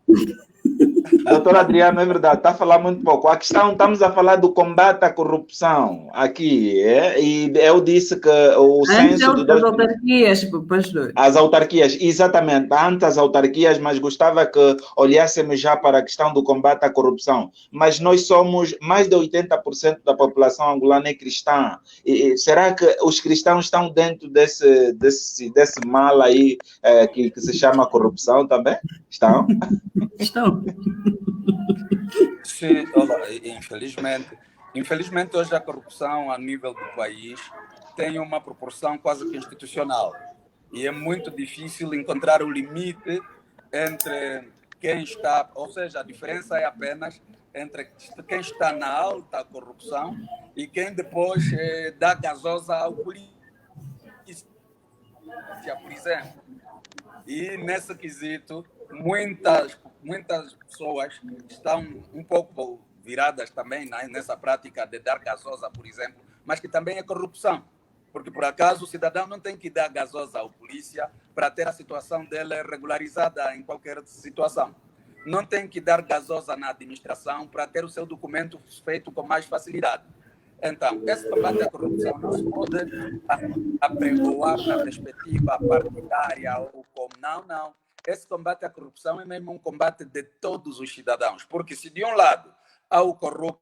Doutor Adriano, é verdade, está a falar muito pouco. A questão, estamos a falar do combate à corrupção aqui, e eu disse que o censo de... As autarquias, pastor. As autarquias, exatamente, antes as autarquias, mas gostava que olhássemos já para a questão do combate à corrupção. Mas nós somos, mais de 80% da população angolana é cristã. E será que os cristãos estão dentro desse mal aí que se chama corrupção também? Estão? Estão. Sim, olha, infelizmente hoje a corrupção a nível do país tem uma proporção quase que institucional e é muito difícil encontrar o limite entre quem está, ou seja, a diferença é apenas entre quem está na alta corrupção e quem depois dá gasosa ao polícia, por exemplo. E nesse quesito, muitas pessoas estão um pouco viradas também nessa prática de dar gasosa, por exemplo, mas que também é corrupção. Porque, por acaso, o cidadão não tem que dar gasosa ao polícia para ter a situação dele regularizada em qualquer situação. Não tem que dar gasosa na administração para ter o seu documento feito com mais facilidade. Então, esse combate à corrupção não se pode apregoar na perspectiva partidária ou como não. Esse combate à corrupção é mesmo um combate de todos os cidadãos, porque se de um lado há o corrupto,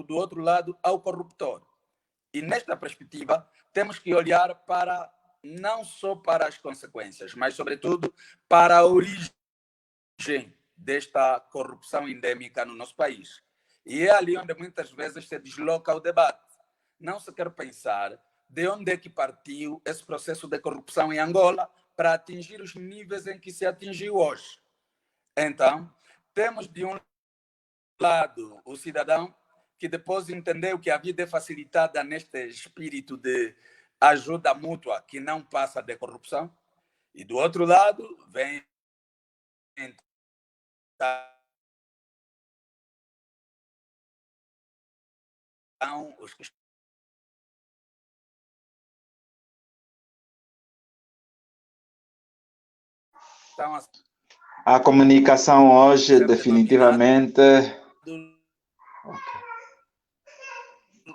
do outro lado há o corruptor. E nesta perspectiva, temos que olhar para não só para as consequências, mas sobretudo para a origem desta corrupção endêmica no nosso país. E é ali onde muitas vezes se desloca o debate. Não se quer pensar de onde é que partiu esse processo de corrupção em Angola para atingir os níveis em que se atingiu hoje. Então, temos de um lado o cidadão que depois entendeu que a vida é facilitada neste espírito de ajuda mútua que não passa de corrupção. E do outro lado, vem os que estão a A comunicação hoje, ser denominados definitivamente.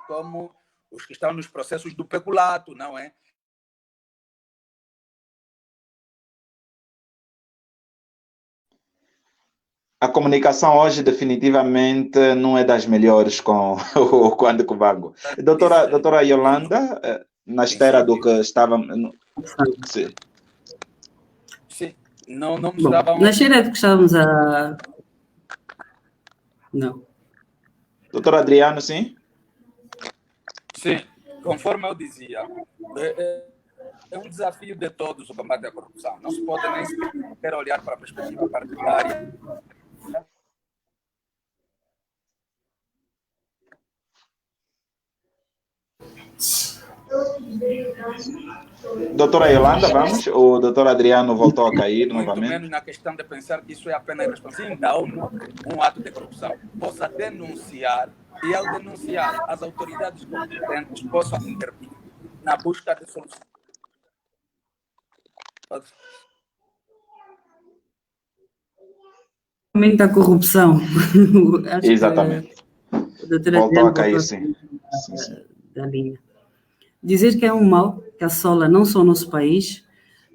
como os que estão nos processos do peculato, não é? A comunicação hoje definitivamente não é das melhores com o Quando Cubango. Doutora Yolanda, na esteira do que estava... Sim. Sim, não me Bom, estavam... na esteira do que estávamos a... Não. Doutor Adriano, sim? Sim, conforme eu dizia, é um desafio de todos o combate à corrupção. Não se pode nem sequer olhar para a perspectiva partidária. Doutora Yolanda, vamos? O doutor Adriano voltou a cair Muito novamente. menos na questão de pensar que isso é apenas responsabilidade. Então, um ato de corrupção possa denunciar e, ao denunciar, as autoridades competentes possam intervir na busca de soluções. Aumenta a corrupção. Acho Exatamente. que a doutora Voltou Adriana a cair, voltou sim. da linha. Dizer que é um mal que assola não só o nosso país,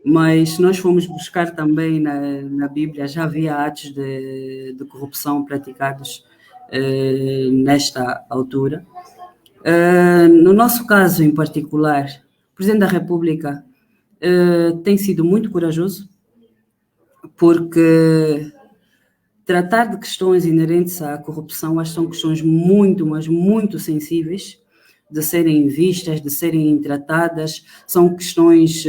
mas nós fomos buscar também na Bíblia, já havia atos de corrupção praticados nesta altura. No nosso caso em particular, o Presidente da República tem sido muito corajoso, porque tratar de questões inerentes à corrupção, acho que são questões muito, mas muito sensíveis de serem vistas, de serem tratadas, são questões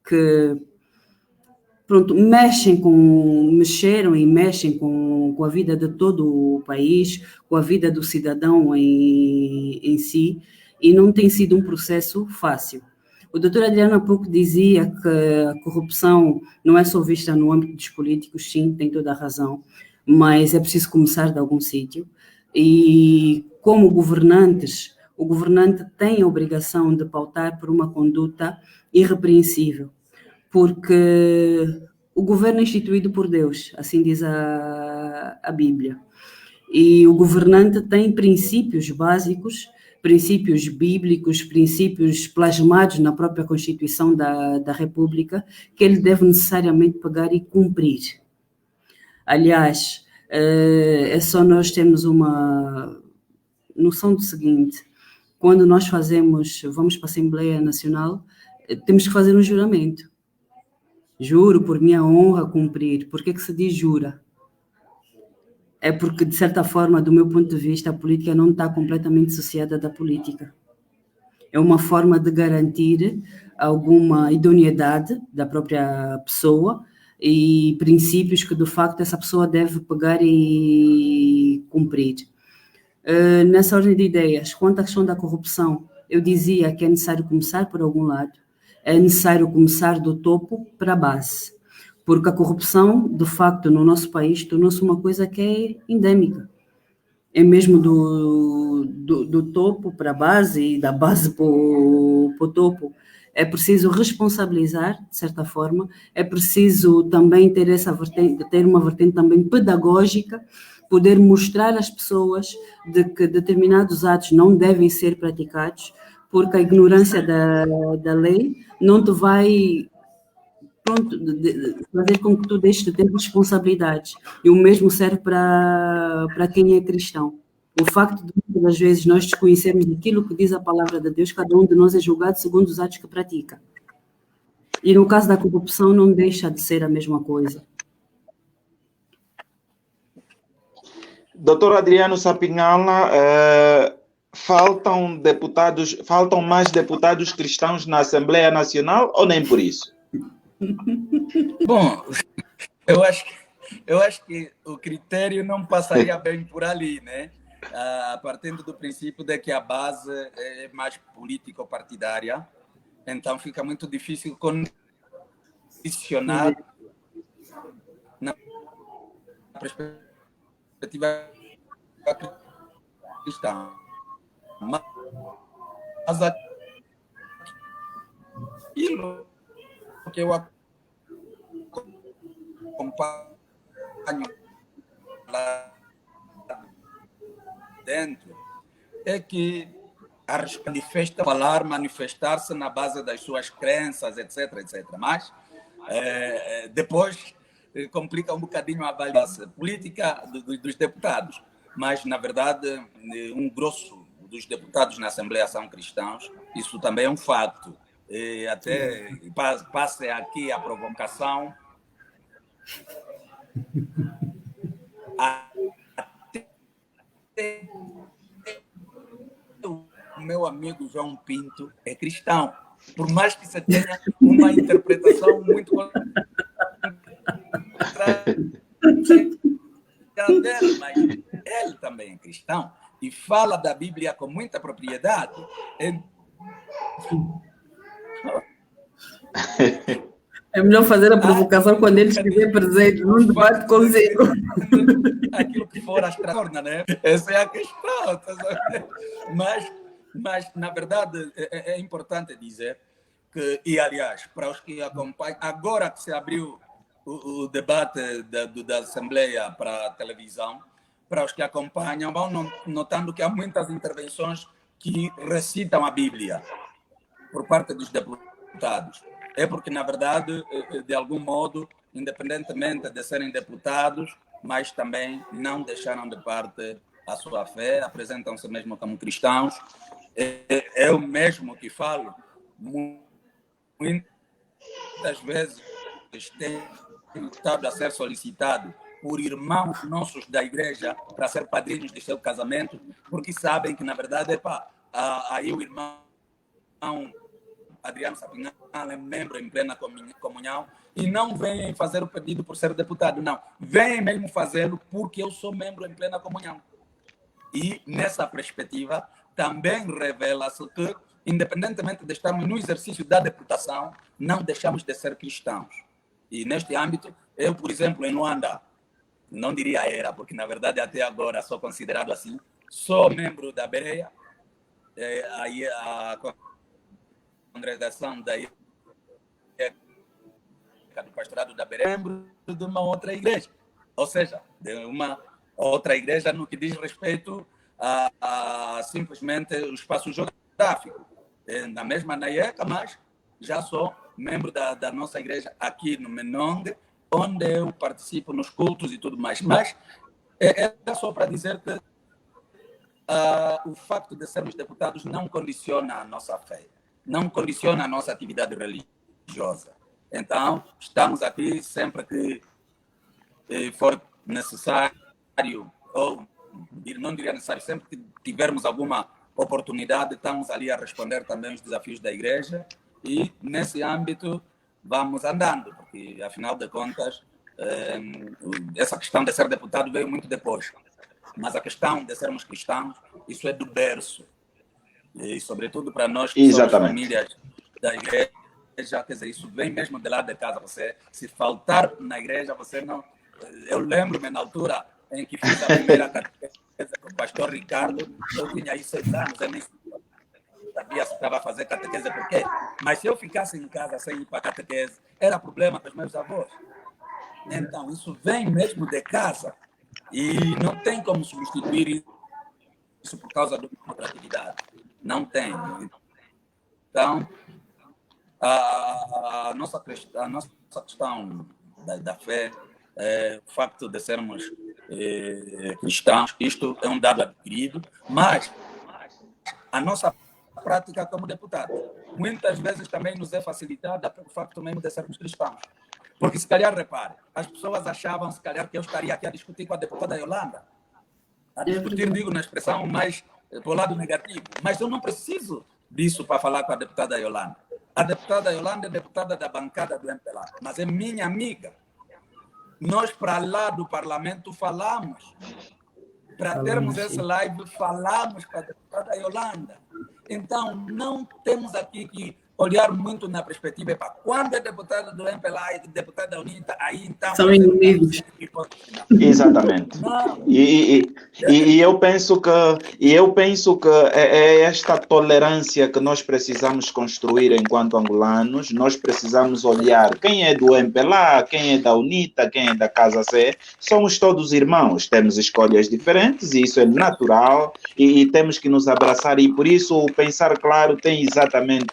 que, pronto, mexeram e mexem com a vida de todo o país, com a vida do cidadão em si, e não tem sido um processo fácil. O doutor Adriano há pouco dizia que a corrupção não é só vista no âmbito dos políticos, sim, tem toda a razão, mas é preciso começar de algum sítio. E como governantes, o governante tem a obrigação de pautar por uma conduta irrepreensível, porque o governo é instituído por Deus, assim diz a Bíblia. E o governante tem princípios básicos, princípios bíblicos, princípios plasmados na própria Constituição da República, que ele deve necessariamente pegar e cumprir. Aliás, é só nós termos uma noção do seguinte: quando nós vamos para a Assembleia Nacional, temos que fazer um juramento. Juro por minha honra cumprir. Por que se diz jura? É porque, de certa forma, do meu ponto de vista, a política não está completamente dissociada da política. É uma forma de garantir alguma idoneidade da própria pessoa e princípios que, de facto, essa pessoa deve pegar e cumprir. Nessa ordem de ideias, quanto à questão da corrupção, eu dizia que é necessário começar por algum lado, é necessário começar do topo para a base, porque a corrupção, de facto, no nosso país, tornou-se uma coisa que é endêmica. É mesmo do topo para a base e da base para o topo. É preciso responsabilizar, de certa forma, é preciso também ter uma vertente também pedagógica, poder mostrar às pessoas de que determinados atos não devem ser praticados, porque a ignorância da lei não te vai fazer com que tu deixes de ter responsabilidades. E o mesmo serve para quem é cristão. O facto de, muitas vezes, nós desconhecermos aquilo que diz a palavra de Deus, cada um de nós é julgado segundo os atos que pratica. E no caso da corrupção, não deixa de ser a mesma coisa. Doutor Adriano Sapinhala, faltam mais deputados cristãos na Assembleia Nacional ou nem por isso? Bom, eu acho que o critério não passaria bem por ali, né? Partindo do princípio de que a base é mais político-partidária, então fica muito difícil condicionar na perspectiva cristã. Mas aquilo que eu acompanho lá dentro é que manifestar-se na base das suas crenças, etc, etc. Mas depois complica um bocadinho a avaliação política dos deputados. Mas, na verdade, um grosso dos deputados na Assembleia são cristãos. Isso também é um fato. E até passe aqui a provocação. Até o meu amigo João Pinto é cristão. Por mais que você tenha uma interpretação muito dele, mas ele também é cristão e fala da Bíblia com muita propriedade. É melhor fazer a provocação quando ele estiver presente, num debate consigo. Aquilo que for as torna, né? Essa é a questão. Mas na verdade, é importante dizer que, e aliás, para os que acompanham, agora que se abriu o debate da Assembleia para a televisão, para os que acompanham, vão notando que há muitas intervenções que recitam a Bíblia por parte dos deputados. É porque, na verdade, de algum modo, independentemente de serem deputados, mas também não deixaram de parte a sua fé, apresentam-se mesmo como cristãos. Eu mesmo que falo, muitas vezes tenho estado a ser solicitado por irmãos nossos da igreja para ser padrinhos de seu casamento, porque sabem que, na verdade, aí o irmão Adriano Sapinhal é membro em plena comunhão e não vem fazer o pedido por ser deputado, não. Vem mesmo fazê-lo porque eu sou membro em plena comunhão. E, nessa perspectiva, também revela-se que, independentemente de estarmos no exercício da deputação, não deixamos de ser cristãos. E, neste âmbito, eu, por exemplo, em Luanda, não diria era, porque, na verdade, até agora sou considerado assim, sou membro da Bereia, aí a congregação da do pastorado da Bereia, membro de uma outra igreja. Ou seja, de uma outra igreja no que diz respeito a simplesmente o espaço geográfico. Na mesma Naieca, mas já sou membro da nossa igreja aqui no Menonde, onde eu participo nos cultos e tudo mais. Mas é só para dizer que o facto de sermos deputados não condiciona a nossa fé, não condiciona a nossa atividade religiosa. Então, estamos aqui sempre que for necessário, ou não diria necessário, sempre que tivermos alguma oportunidade, estamos ali a responder também os desafios da igreja e, nesse âmbito, vamos andando, porque, afinal de contas, essa questão de ser deputado veio muito depois. Mas a questão de sermos cristãos, isso é do berço. E, sobretudo, para nós que somos famílias da igreja, quer dizer, isso vem mesmo de lá de casa. Você, se faltar na igreja, você não... Eu lembro-me na altura em que fiz a primeira catequese com o pastor Ricardo, eu tinha aí 6 anos, eu nem sabia se estava a fazer catequese por quê. Mas se eu ficasse em casa sem ir para a catequese, era problema dos meus avós. Então, isso vem mesmo de casa e não tem como substituir isso por causa de uma outra atividade. Não tem. Então, a nossa questão da fé, o facto de sermos cristãos, isto é um dado adquirido, mas a nossa prática como deputado muitas vezes também nos é facilitada pelo facto mesmo de sermos cristãos. Porque, se calhar, repare, as pessoas achavam, se calhar, que eu estaria aqui a discutir com a deputada Yolanda. A discutir, digo, na expressão mais para o lado negativo. Mas eu não preciso disso para falar com a deputada Yolanda. A deputada Yolanda é deputada da bancada do MPLA, mas é minha amiga. Nós, para lá do parlamento, falamos. Para termos esse live, falamos com a deputada Yolanda. Então, não temos aqui que olhar muito na perspectiva, epa, quando é deputado do MPLA e deputado da UNITA, aí então... São inimigos. Exatamente. E eu penso que é esta tolerância que nós precisamos construir enquanto angolanos. Nós precisamos olhar quem é do MPLA, quem é da UNITA, quem é da Casa C. Somos todos irmãos, temos escolhas diferentes e isso é natural e temos que nos abraçar e por isso o Pensar Claro tem exatamente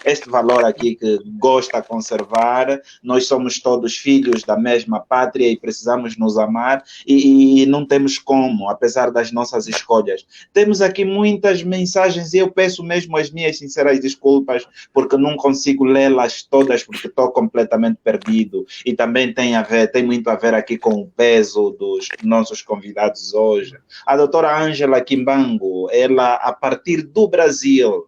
este valor aqui que gosta de conservar. Nós somos todos filhos da mesma pátria e precisamos nos amar e não temos como, apesar das nossas escolhas. Temos aqui muitas mensagens e eu peço mesmo as minhas sinceras desculpas porque não consigo lê-las todas porque estou completamente perdido e também tem muito a ver aqui com o peso dos nossos convidados hoje. A doutora Ângela Kimbangu, ela a partir do Brasil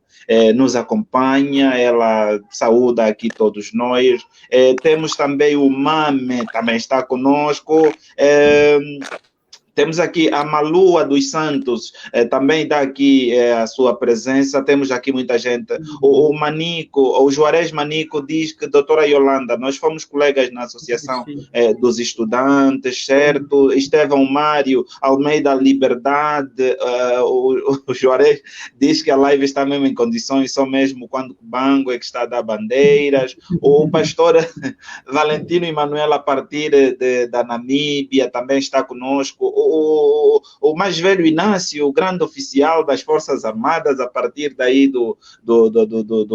nos acompanha, ela saúda aqui todos nós. Temos também o Mame, também está conosco. Temos aqui a Malua dos Santos, também dá aqui a sua presença. Temos aqui muita gente. O Manico, o Juarez Manico diz que, doutora Yolanda, nós fomos colegas na Associação dos Estudantes, certo? Estevão Mário, Almeida Liberdade, o Juarez diz que a live está mesmo em condições, só mesmo quando o Bango é que está a dar bandeiras. O pastor Valentino Emanuel, a partir da Namíbia, também está conosco. O mais velho Inácio, o grande oficial das Forças Armadas, a partir daí do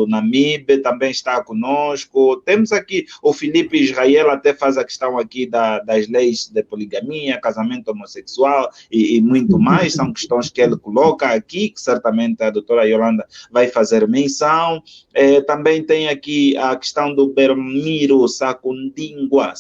Namíbia, também está conosco. Temos aqui o Felipe Israel, até faz a questão aqui das leis de poligamia, casamento homossexual e muito mais. São questões que ele coloca aqui, que certamente a doutora Yolanda vai fazer menção. Também tem aqui a questão do Bermiro Sacundinga.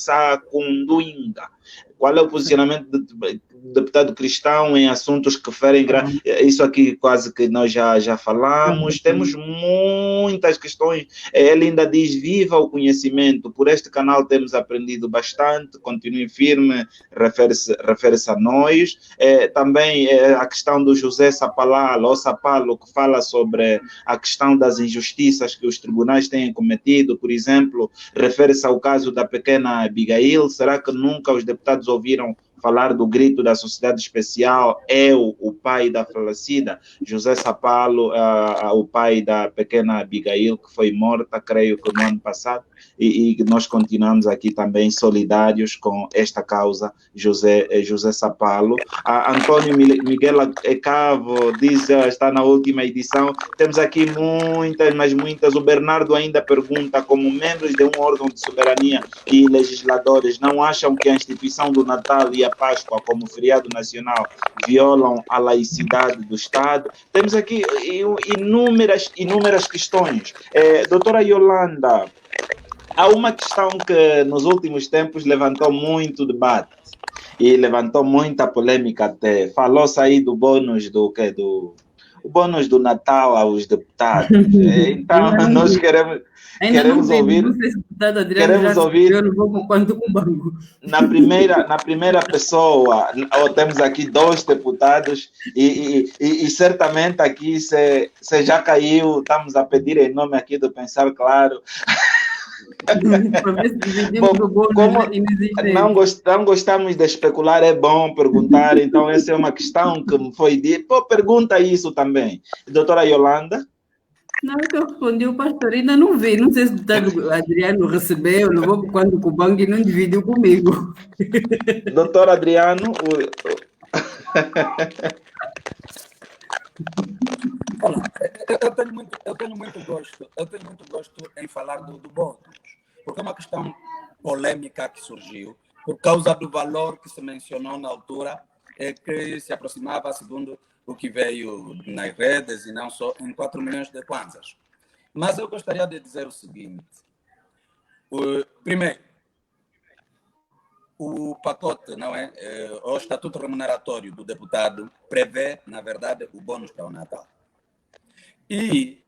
Qual é o posicionamento do deputado cristão em assuntos que ferem... Isso aqui quase que nós já falamos. Temos muitas questões. Ele ainda diz, viva o conhecimento. Por este canal temos aprendido bastante. Continue firme, refere-se a nós. Também a questão do José Sapalo, que fala sobre a questão das injustiças que os tribunais têm cometido. Por exemplo, refere-se ao caso da pequena Abigail. Será que nunca os deputados ouviram falar do grito da sociedade especial? O pai da falecida José Sapalo, o pai da pequena Abigail, que foi morta, creio que no ano passado, e nós continuamos aqui também solidários com esta causa, José Sapalo. Antônio Miguel Cavo diz, está na última edição. Temos aqui muitas. O Bernardo ainda pergunta, como membros de um órgão de soberania e legisladores, não acham que a instituição do Natal e a Páscoa como feriado nacional violam a laicidade do Estado? Temos aqui inúmeras questões. Doutora Yolanda, há uma questão que nos últimos tempos levantou muito debate e levantou muita polêmica até. Falou-se aí do bônus o bônus do Natal aos deputados. Então, nós queremos ouvir. Queremos ouvir. Na primeira pessoa, temos aqui 2 deputados e certamente aqui você já caiu. Estamos a pedir em nome aqui do Pensar Claro. Bom, como não gostamos de especular, é bom perguntar, então essa é uma questão que me foi dita. Pergunta isso também. Doutora Yolanda? Não, que eu respondi o pastor, ainda não vi, não sei se o Adriano recebeu, levou quando o banco e não dividiu comigo. Doutor Adriano... Olá, eu tenho muito gosto em falar do bônus, porque é uma questão polêmica que surgiu por causa do valor que se mencionou na altura, que se aproximava, segundo o que veio nas redes, e não só, em 4 milhões de kwanzas. Mas eu gostaria de dizer o seguinte. Primeiro, o pacote, não é? O estatuto remuneratório do deputado prevê, na verdade, o bônus para o Natal. E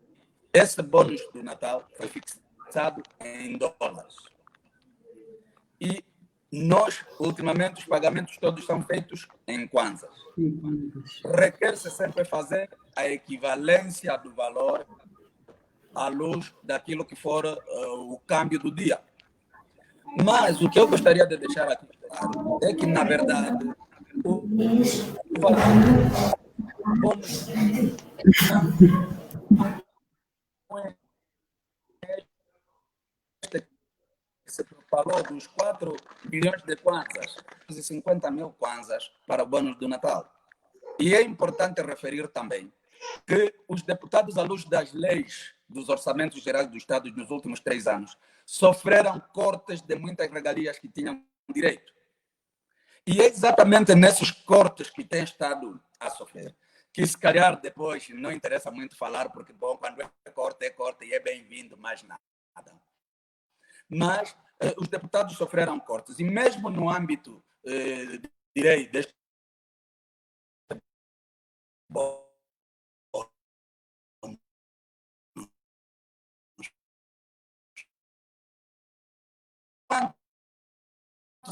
esse bônus do Natal foi fixado em dólares. E nós, ultimamente, os pagamentos todos são feitos em kwanzas. Requer-se sempre fazer a equivalência do valor à luz daquilo que for o câmbio do dia. Mas o que eu gostaria de deixar aqui claro é que, na verdade, o bônus que se falou dos 4 bilhões de kwanzas e 50 mil kwanzas para o bônus do Natal. E é importante referir também que os deputados, à luz das leis dos orçamentos gerais do Estado nos últimos 3 anos, sofreram cortes de muitas regalias que tinham direito. E é exatamente nesses cortes que têm estado a sofrer, que se calhar depois não interessa muito falar, porque, bom, quando é corte e é bem-vindo, mais nada. Mas os deputados sofreram cortes, e mesmo no âmbito, direi, deste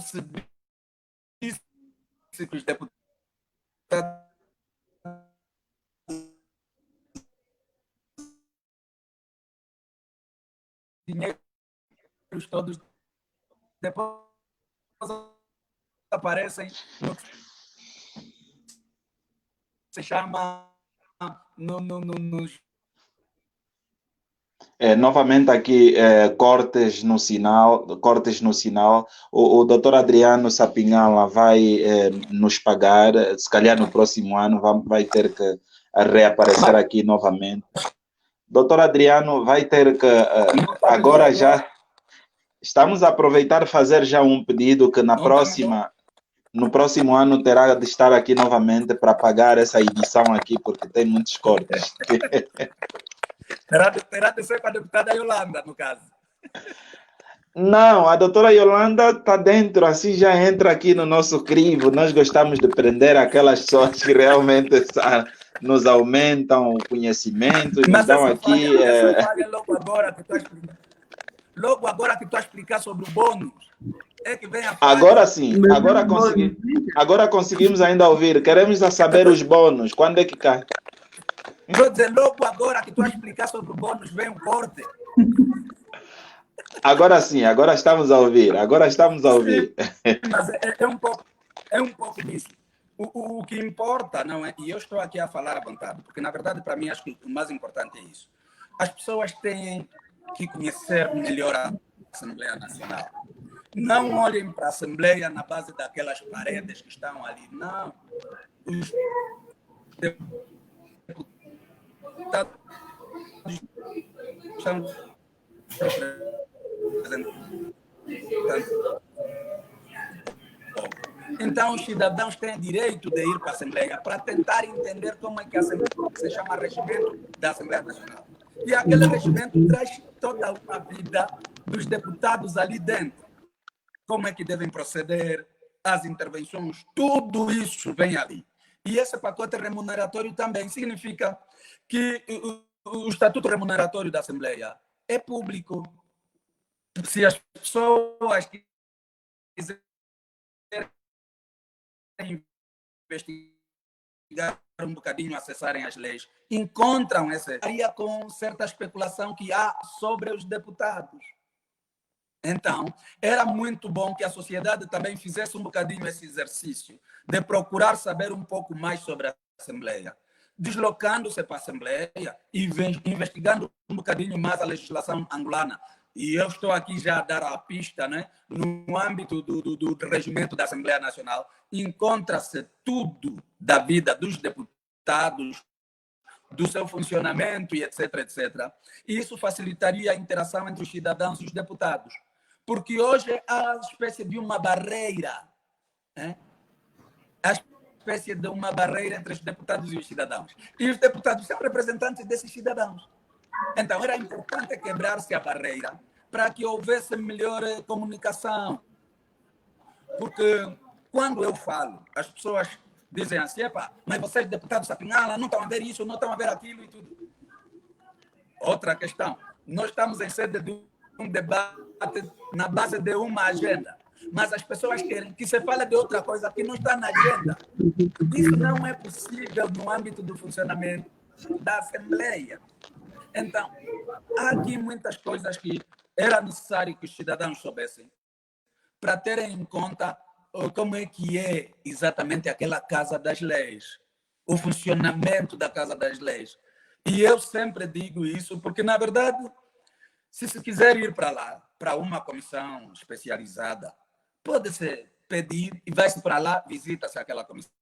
se disse que os deputados dinheiros todos depois aparecem no que se chama nos Novamente aqui, cortes no sinal. O doutor Adriano Sapinhala vai nos pagar, se calhar no próximo ano vai ter que reaparecer aqui novamente. Doutor Adriano vai ter que, agora já, estamos a aproveitar e fazer já um pedido que no próximo ano terá de estar aqui novamente para pagar essa edição aqui, porque tem muitos cortes. Terá de ser com a deputada Yolanda, no caso. Não, a doutora Yolanda está dentro, assim já entra aqui no nosso crivo. Nós gostamos de prender aquelas pessoas que realmente nos aumentam o conhecimento e nos dão aqui... Essa falha logo agora que tu explicar sobre o bônus, é que vem a falha. Agora sim, agora conseguimos ainda ouvir. Queremos saber os bônus, quando é que cai? Vou dizer, logo agora que tu explicar sobre o bônus, vem um corte. Agora sim, agora estamos a ouvir. Mas é um pouco disso. O que importa, não é? E eu estou aqui a falar à vontade, porque na verdade para mim acho que o mais importante é isso. As pessoas têm que conhecer melhor a Assembleia Nacional. Não olhem para a Assembleia na base daquelas paredes que estão ali. Não. Os deputados estão então, os cidadãos têm direito de ir para a Assembleia para tentar entender como é que a Assembleia se chama regimento da Assembleia Nacional. E aquele regimento traz toda a vida dos deputados ali dentro. Como é que devem proceder, as intervenções, tudo isso vem ali. E esse pacote remuneratório também significa que o estatuto remuneratório da Assembleia é público. Se as pessoas quiserem investigar um bocadinho, acessarem as leis, encontram essa área com certa especulação que há sobre os deputados. Então, era muito bom que a sociedade também fizesse um bocadinho esse exercício de procurar saber um pouco mais sobre a Assembleia, deslocando-se para a Assembleia e investigando um bocadinho mais a legislação angolana. E eu estou aqui já a dar a pista, né? No âmbito do regimento da Assembleia Nacional, encontra-se tudo da vida dos deputados, do seu funcionamento e etc, etc. E isso facilitaria a interação entre os cidadãos e os deputados. Porque hoje há uma espécie de uma barreira, né? Há espécie de uma barreira entre os deputados e os cidadãos. E os deputados são representantes desses cidadãos. Então, era importante quebrar-se a barreira para que houvesse melhor comunicação. Porque quando eu falo, as pessoas dizem assim, mas vocês, deputados Sapinhala, não estão a ver isso, não estão a ver aquilo e tudo. Outra questão, nós estamos em sede de um debate na base de uma agenda, mas as pessoas querem que se fale de outra coisa que não está na agenda. Isso não é possível no âmbito do funcionamento da Assembleia. Então, há aqui muitas coisas que era necessário que os cidadãos soubessem para terem em conta como é que é exatamente aquela Casa das Leis, o funcionamento da Casa das Leis. E eu sempre digo isso porque, na verdade, se se quiser ir para lá, para uma comissão especializada, pode-se pedir e vai-se para lá, visita-se aquela comissão.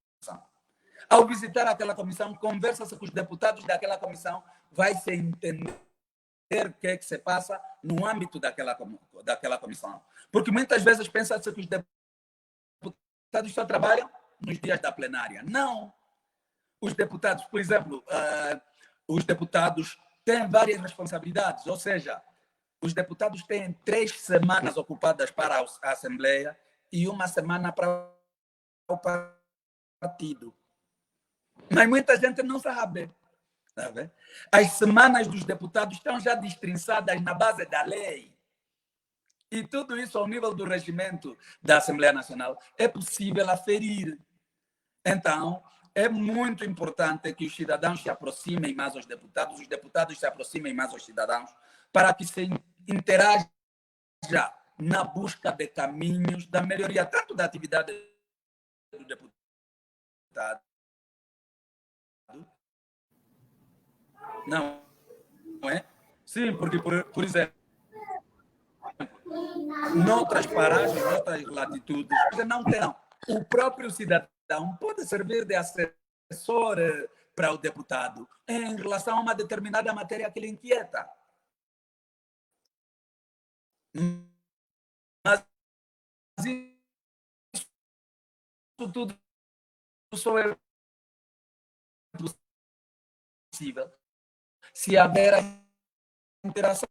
Ao visitar aquela comissão, conversa-se com os deputados daquela comissão, vai-se entender o que é que se passa no âmbito daquela comissão. Porque muitas vezes pensa-se que os deputados só trabalham nos dias da plenária. Não. Os deputados, por exemplo, os deputados têm várias responsabilidades, ou seja, os deputados têm 3 semanas ocupadas para a Assembleia e 1 semana para o partido. Mas muita gente não sabe. Sabe? As semanas dos deputados estão já destrinçadas na base da lei. E tudo isso, ao nível do regimento da Assembleia Nacional, é possível aferir. Então, é muito importante que os cidadãos se aproximem mais aos deputados, os deputados se aproximem mais aos cidadãos, para que se interaja na busca de caminhos da melhoria, tanto da atividade do deputado. Não é? Sim, porque, por exemplo, noutras paragens, noutras latitudes, não terão. O próprio cidadão pode servir de assessor para o deputado em relação a uma determinada matéria que lhe inquieta. Mas isso tudo só é possível se houver a interação.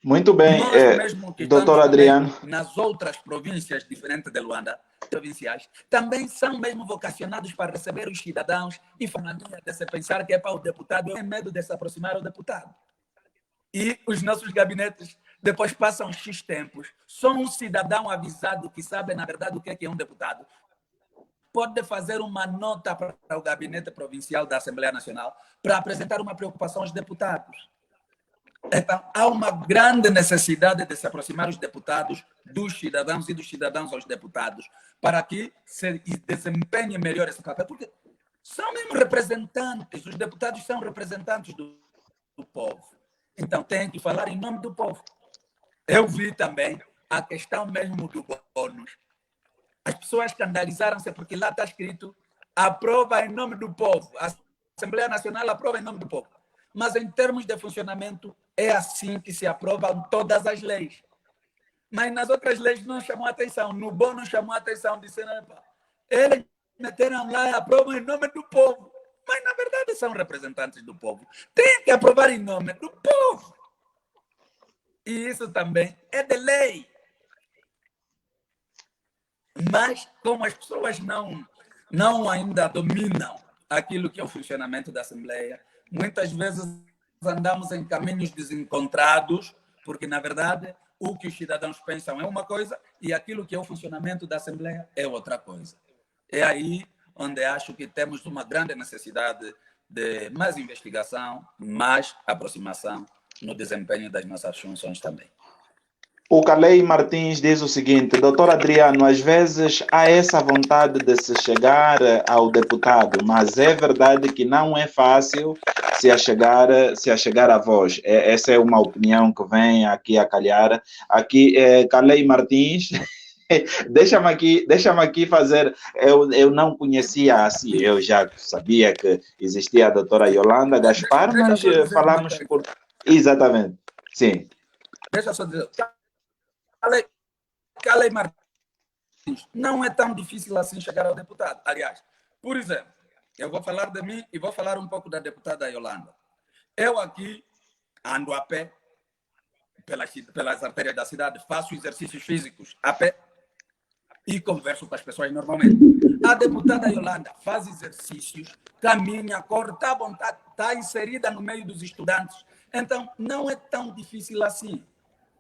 Muito bem, doutor Adriano. Nas outras províncias diferentes de Luanda, provinciais, também são mesmo vocacionados para receber os cidadãos e família de se pensar que é para o deputado, tem medo de se aproximar do deputado. E os nossos gabinetes depois passam X tempos. Só um cidadão avisado que sabe, na verdade, o que é um deputado pode fazer uma nota para o gabinete provincial da Assembleia Nacional para apresentar uma preocupação aos deputados. Então, há uma grande necessidade de se aproximar os deputados dos cidadãos e dos cidadãos aos deputados para que se desempenhem melhor esse papel, porque são mesmo representantes, os deputados são representantes do povo. Então, tem que falar em nome do povo. Eu vi também a questão mesmo do bônus. As pessoas escandalizaram-se porque lá está escrito aprova em nome do povo. A Assembleia Nacional aprova em nome do povo. Mas em termos de funcionamento, é assim que se aprovam todas as leis. Mas nas outras leis não chamou atenção. No bônus chamou atenção, disseram, eles meteram lá e aprovam em nome do povo. Mas na verdade são representantes do povo. Tem que aprovar em nome do povo. E isso também é de lei. Mas, como as pessoas não ainda dominam aquilo que é o funcionamento da Assembleia, muitas vezes andamos em caminhos desencontrados, porque, na verdade, o que os cidadãos pensam é uma coisa e aquilo que é o funcionamento da Assembleia é outra coisa. É aí onde acho que temos uma grande necessidade de mais investigação, mais aproximação no desempenho das nossas funções também. O Calei Martins diz o seguinte, doutor Adriano, às vezes há essa vontade de se chegar ao deputado, mas é verdade que não é fácil se achegar a voz. Essa é uma opinião que vem aqui a calhar. Aqui, Calei Martins, deixa-me aqui fazer, eu não conhecia assim, eu já sabia que existia a doutora Yolanda Gaspar, mas falamos por... Exatamente, sim. Deixa só dizer... Calei Martins, não é tão difícil assim chegar ao deputado. Aliás, por exemplo, eu vou falar de mim e vou falar um pouco da deputada Yolanda. Eu aqui ando a pé pelas artérias da cidade, faço exercícios físicos a pé e converso com as pessoas normalmente. A deputada Yolanda faz exercícios, caminha, corre, está à vontade, está inserida no meio dos estudantes. Então, não é tão difícil assim.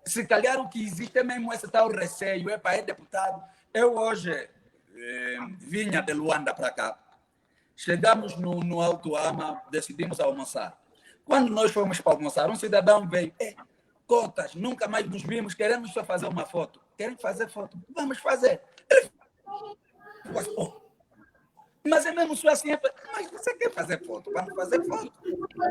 Se calhar o que existe é mesmo esse tal receio, é deputado. Eu hoje vinha de Luanda para cá Chegamos no Alto Ama, decidimos almoçar. Quando nós fomos para almoçar, um cidadão veio, Cotas, nunca mais nos vimos, queremos só fazer uma foto. Querem fazer foto? Vamos fazer. Ele ficou, mas é mesmo só assim, mas você quer fazer foto? Vamos fazer foto.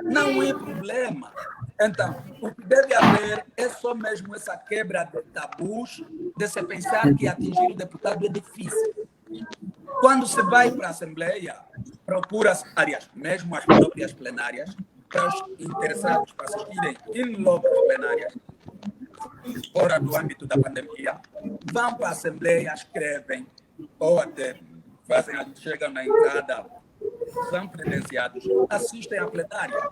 Não é problema. Então, o que deve haver é só mesmo essa quebra de tabus, de se pensar que atingir o deputado é difícil. Quando se vai para a Assembleia, procura-se áreas, mesmo as próprias plenárias, para os interessados para assistirem em logo as plenárias, fora do âmbito da pandemia, vão para a Assembleia, escrevem, ou até chegam na entrada, são credenciados, assistem à plenária.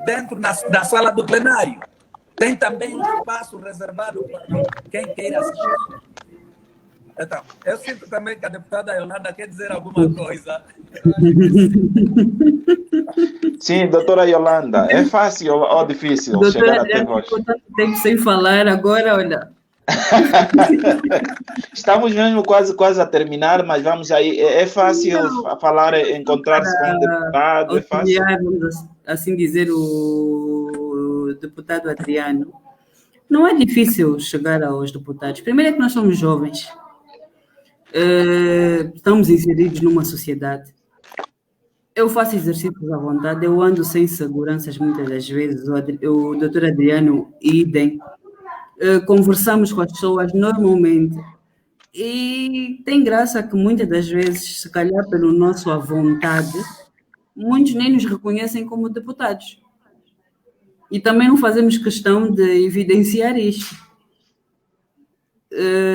Dentro da sala do plenário, tem também um espaço reservado para quem queira assistir. Então, eu sinto também que a deputada Yolanda quer dizer alguma coisa. Sim, doutora Yolanda, é fácil ou difícil Doutora chegar até Adriana, vós? ficou tanto tempo sem falar, agora, olha. Estamos mesmo quase a terminar, mas vamos aí. É fácil falar, encontrar-se com o deputado, é fácil? Vamos assim dizer, o deputado Adriano. Não é difícil chegar aos deputados. Primeiro é que nós somos jovens. Estamos inseridos numa sociedade. Eu faço exercícios à vontade, eu ando sem seguranças muitas das vezes. O doutor Adriano, idem. Conversamos com as pessoas normalmente. E tem graça que muitas das vezes, se calhar pelo nosso à vontade, muitos nem nos reconhecem como deputados. E também não fazemos questão de evidenciar isto.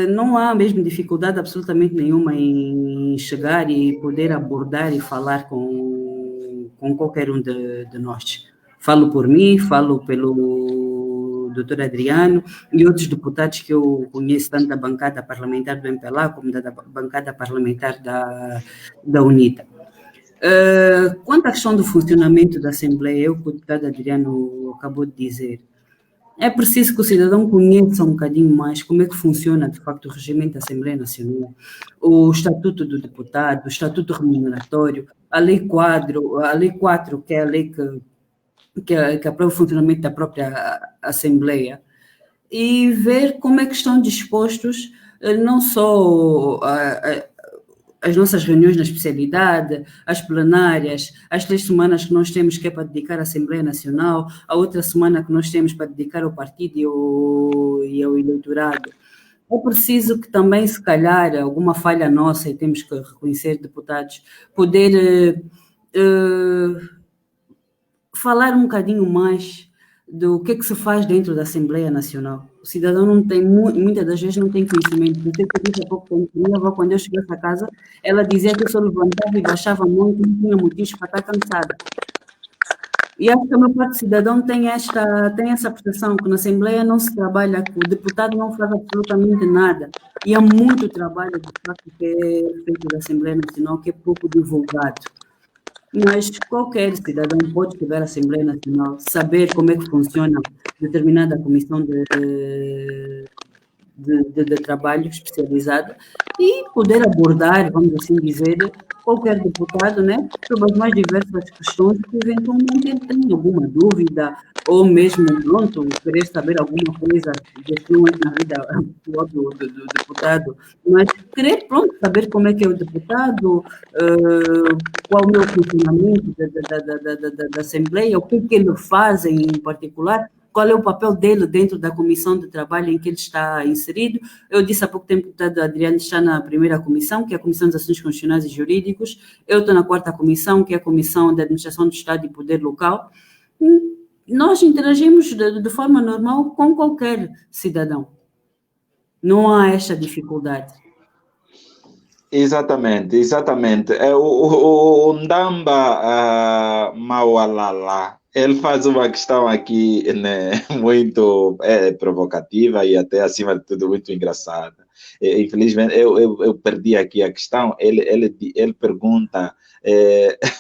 Não há mesmo dificuldade absolutamente nenhuma em chegar e poder abordar e falar com qualquer um de nós. Falo por mim, falo pelo doutor Adriano e outros deputados que eu conheço, tanto da bancada parlamentar do MPLA como da bancada parlamentar da UNITA. Quanto à questão do funcionamento da Assembleia, o que o deputado Adriano acabou de dizer, é preciso que o cidadão conheça um bocadinho mais como é que funciona, de facto, o regimento da Assembleia Nacional, o Estatuto do Deputado, o Estatuto Remuneratório, a Lei 4, que é a lei que aprova o funcionamento da própria Assembleia, e ver como é que estão dispostos não só as nossas reuniões na especialidade, as plenárias, as 3 semanas que nós temos que é para dedicar à Assembleia Nacional, a outra semana que nós temos para dedicar ao partido e ao eleitorado. É preciso que também, se calhar, alguma falha nossa, e temos que reconhecer, deputados, poder falar um bocadinho mais do que se faz dentro da Assembleia Nacional. O cidadão não tem, muitas das vezes não tem conhecimento. Não sei o que eu disse há pouco tempo, minha avó, quando eu cheguei a casa, ela dizia que eu só levantava e baixava muito, não tinha motivos para estar cansada. E acho que a maior parte do cidadão tem essa percepção que na Assembleia não se trabalha, que o deputado não faz absolutamente nada. E há muito trabalho, de facto, que é feito da Assembleia Nacional, que é pouco divulgado. Mas qualquer cidadão pode chegar à Assembleia Nacional, saber como é que funciona determinada comissão de trabalho especializada e poder abordar, vamos assim dizer, qualquer deputado, né, sobre as mais diversas questões que eventualmente ele tem alguma dúvida ou mesmo, pronto, querer saber alguma coisa que não é na vida pessoal do deputado, mas querer, pronto, saber como é que é o deputado, qual é o meu funcionamento da Assembleia, o que ele faz em particular, qual é o papel dele dentro da comissão de trabalho em que ele está inserido. Eu disse há pouco tempo que o deputado Adriano está na primeira comissão, que é a Comissão dos Assuntos Constitucionais e Jurídicos. Eu estou na 4ª comissão, que é a Comissão de Administração do Estado e Poder Local. Nós interagimos de forma normal com qualquer cidadão. Não há esta dificuldade. Exatamente. O Ndamba Mawalala, ele faz uma questão aqui, né, muito provocativa e até, acima de tudo, muito engraçada. Infelizmente, eu perdi aqui a questão. Ele pergunta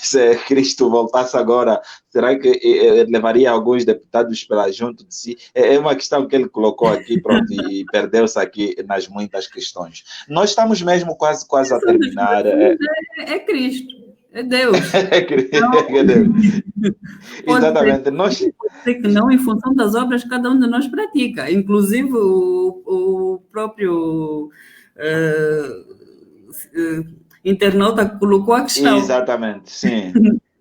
se Cristo voltasse agora, será que levaria alguns deputados para junto de si? É uma questão que ele colocou aqui, pronto, e perdeu-se aqui nas muitas questões. Nós estamos mesmo quase a terminar. É Cristo. É Deus. Pode Exatamente. ser que não, em função das obras que cada um de nós pratica. Inclusive, o próprio internauta colocou a questão. Exatamente, sim.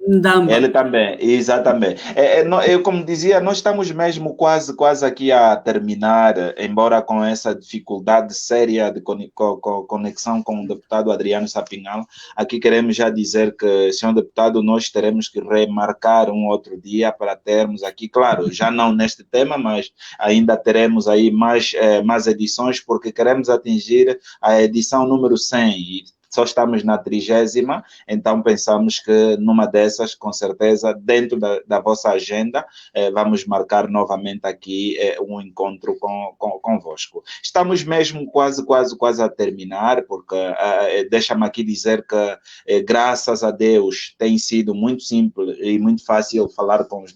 Ndamba. Ele também, exatamente. Eu, como dizia, nós estamos mesmo quase aqui a terminar, embora com essa dificuldade séria de conexão com o deputado Adriano Sapinhal. Aqui queremos já dizer que, senhor deputado, nós teremos que remarcar um outro dia para termos aqui, claro, já não neste tema, mas ainda teremos aí mais edições, porque queremos atingir a edição número 100 e só estamos na 30ª, então pensamos que numa dessas, com certeza, dentro da vossa agenda, vamos marcar novamente aqui um encontro convosco. Estamos mesmo quase a terminar, porque deixa-me aqui dizer que, graças a Deus, tem sido muito simples e muito fácil falar com os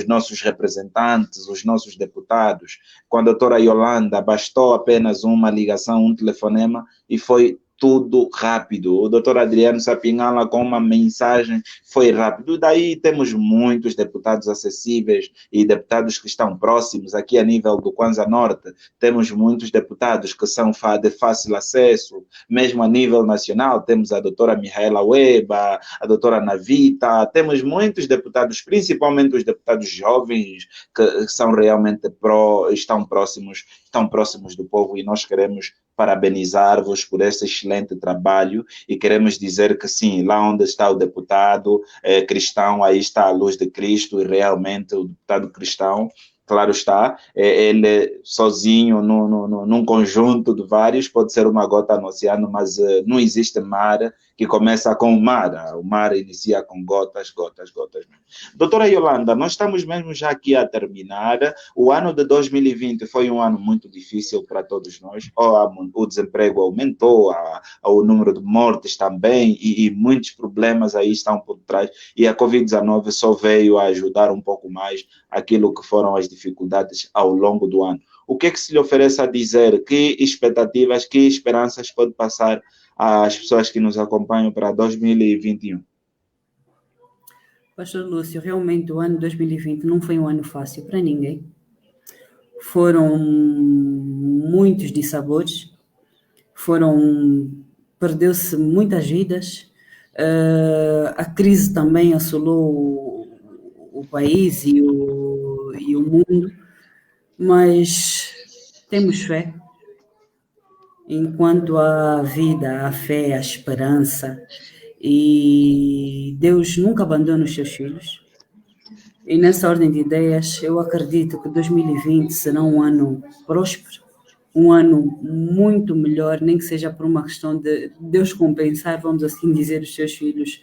nossos representantes, os nossos deputados. Com a doutora Yolanda, bastou apenas uma ligação, um telefonema, e foi tudo rápido. O doutor Adriano Sapinhal, com uma mensagem, foi rápido. Daí temos muitos deputados acessíveis e deputados que estão próximos. Aqui a nível do Kwanza Norte, temos muitos deputados que são de fácil acesso. Mesmo a nível nacional, temos a doutora Mihaela Weba, a doutora Navita, temos muitos deputados, principalmente os deputados jovens, que são realmente estão próximos do povo, e nós queremos parabenizar-vos por esse excelente trabalho e queremos dizer que sim, lá onde está o deputado cristão, aí está a luz de Cristo, e realmente o deputado cristão, claro está, ele sozinho, num conjunto de vários, pode ser uma gota no oceano, mas não existe mar que começa com mar. O mar inicia com gotas. Doutora Yolanda, nós estamos mesmo já aqui a terminar. O ano de 2020 foi um ano muito difícil para todos nós. O desemprego aumentou, o número de mortes também, e muitos problemas aí estão por trás. E a Covid-19 só veio a ajudar um pouco mais aquilo que foram as dificuldades ao longo do ano. O que é que se lhe oferece a dizer? Que expectativas, que esperanças pode passar às pessoas que nos acompanham para 2021? Pastor Lúcio, realmente o ano 2020 não foi um ano fácil para ninguém. Foram muitos dissabores, perdeu-se muitas vidas, a crise também assolou o país e o mundo, mas temos fé. Enquanto há vida, há fé, há esperança, e Deus nunca abandona os seus filhos. E nessa ordem de ideias, eu acredito que 2020 será um ano próspero, um ano muito melhor, nem que seja por uma questão de Deus compensar, vamos assim dizer, os seus filhos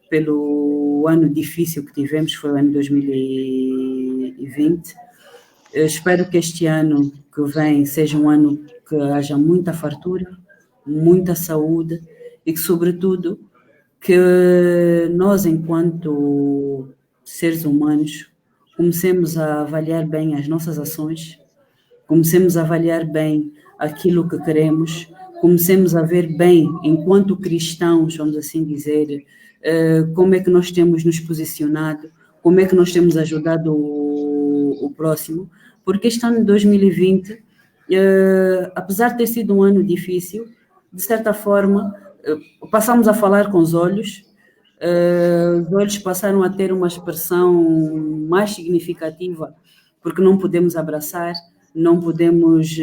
pelo ano difícil que tivemos, foi o ano 2020. Eu espero que este ano que vem seja um ano que haja muita fartura, muita saúde e que, sobretudo, que nós, enquanto seres humanos, comecemos a avaliar bem as nossas ações, comecemos a avaliar bem aquilo que queremos, comecemos a ver bem, enquanto cristãos, vamos assim dizer, como é que nós temos nos posicionado, como é que nós temos ajudado o próximo, porque este ano de 2020, apesar de ter sido um ano difícil, de certa forma, passamos a falar com os olhos passaram a ter uma expressão mais significativa, porque não podemos abraçar, não podemos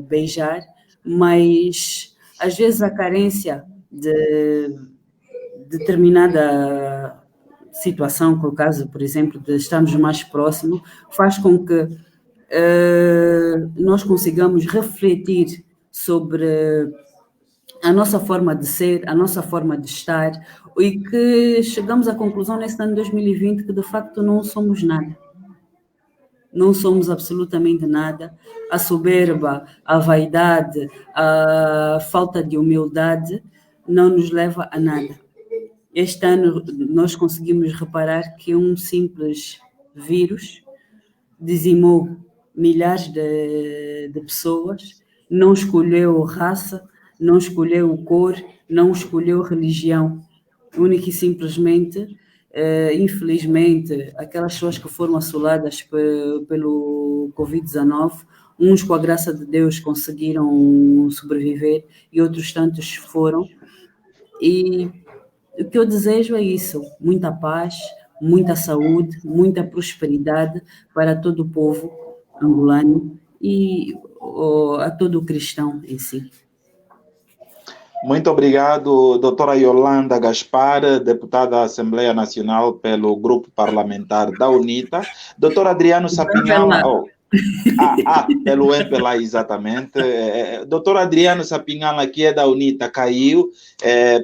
beijar, mas às vezes a carência de determinada situação, que é o caso, por exemplo, de estarmos mais próximos, faz com que nós consigamos refletir sobre a nossa forma de ser, a nossa forma de estar, e que chegamos à conclusão nesse ano de 2020 que de facto não somos nada. Não somos absolutamente nada. A soberba, a vaidade, a falta de humildade não nos leva a nada. Este ano nós conseguimos reparar que um simples vírus dizimou milhares de pessoas, não escolheu raça, não escolheu cor, não escolheu religião. única e simplesmente, infelizmente, aquelas pessoas que foram assoladas pelo Covid-19, uns, com a graça de Deus, conseguiram sobreviver e outros tantos foram. E o que eu desejo é isso: muita paz, muita saúde, muita prosperidade para todo o povo angolano e a todo o cristão em si. Muito obrigado, doutora Yolanda Gaspar, deputada da Assembleia Nacional pelo Grupo Parlamentar da UNITA. Doutor Adriano Sapinhala... pelo MPLA, exatamente. Doutor Adriano Sapinhala, que é da UNITA, caiu.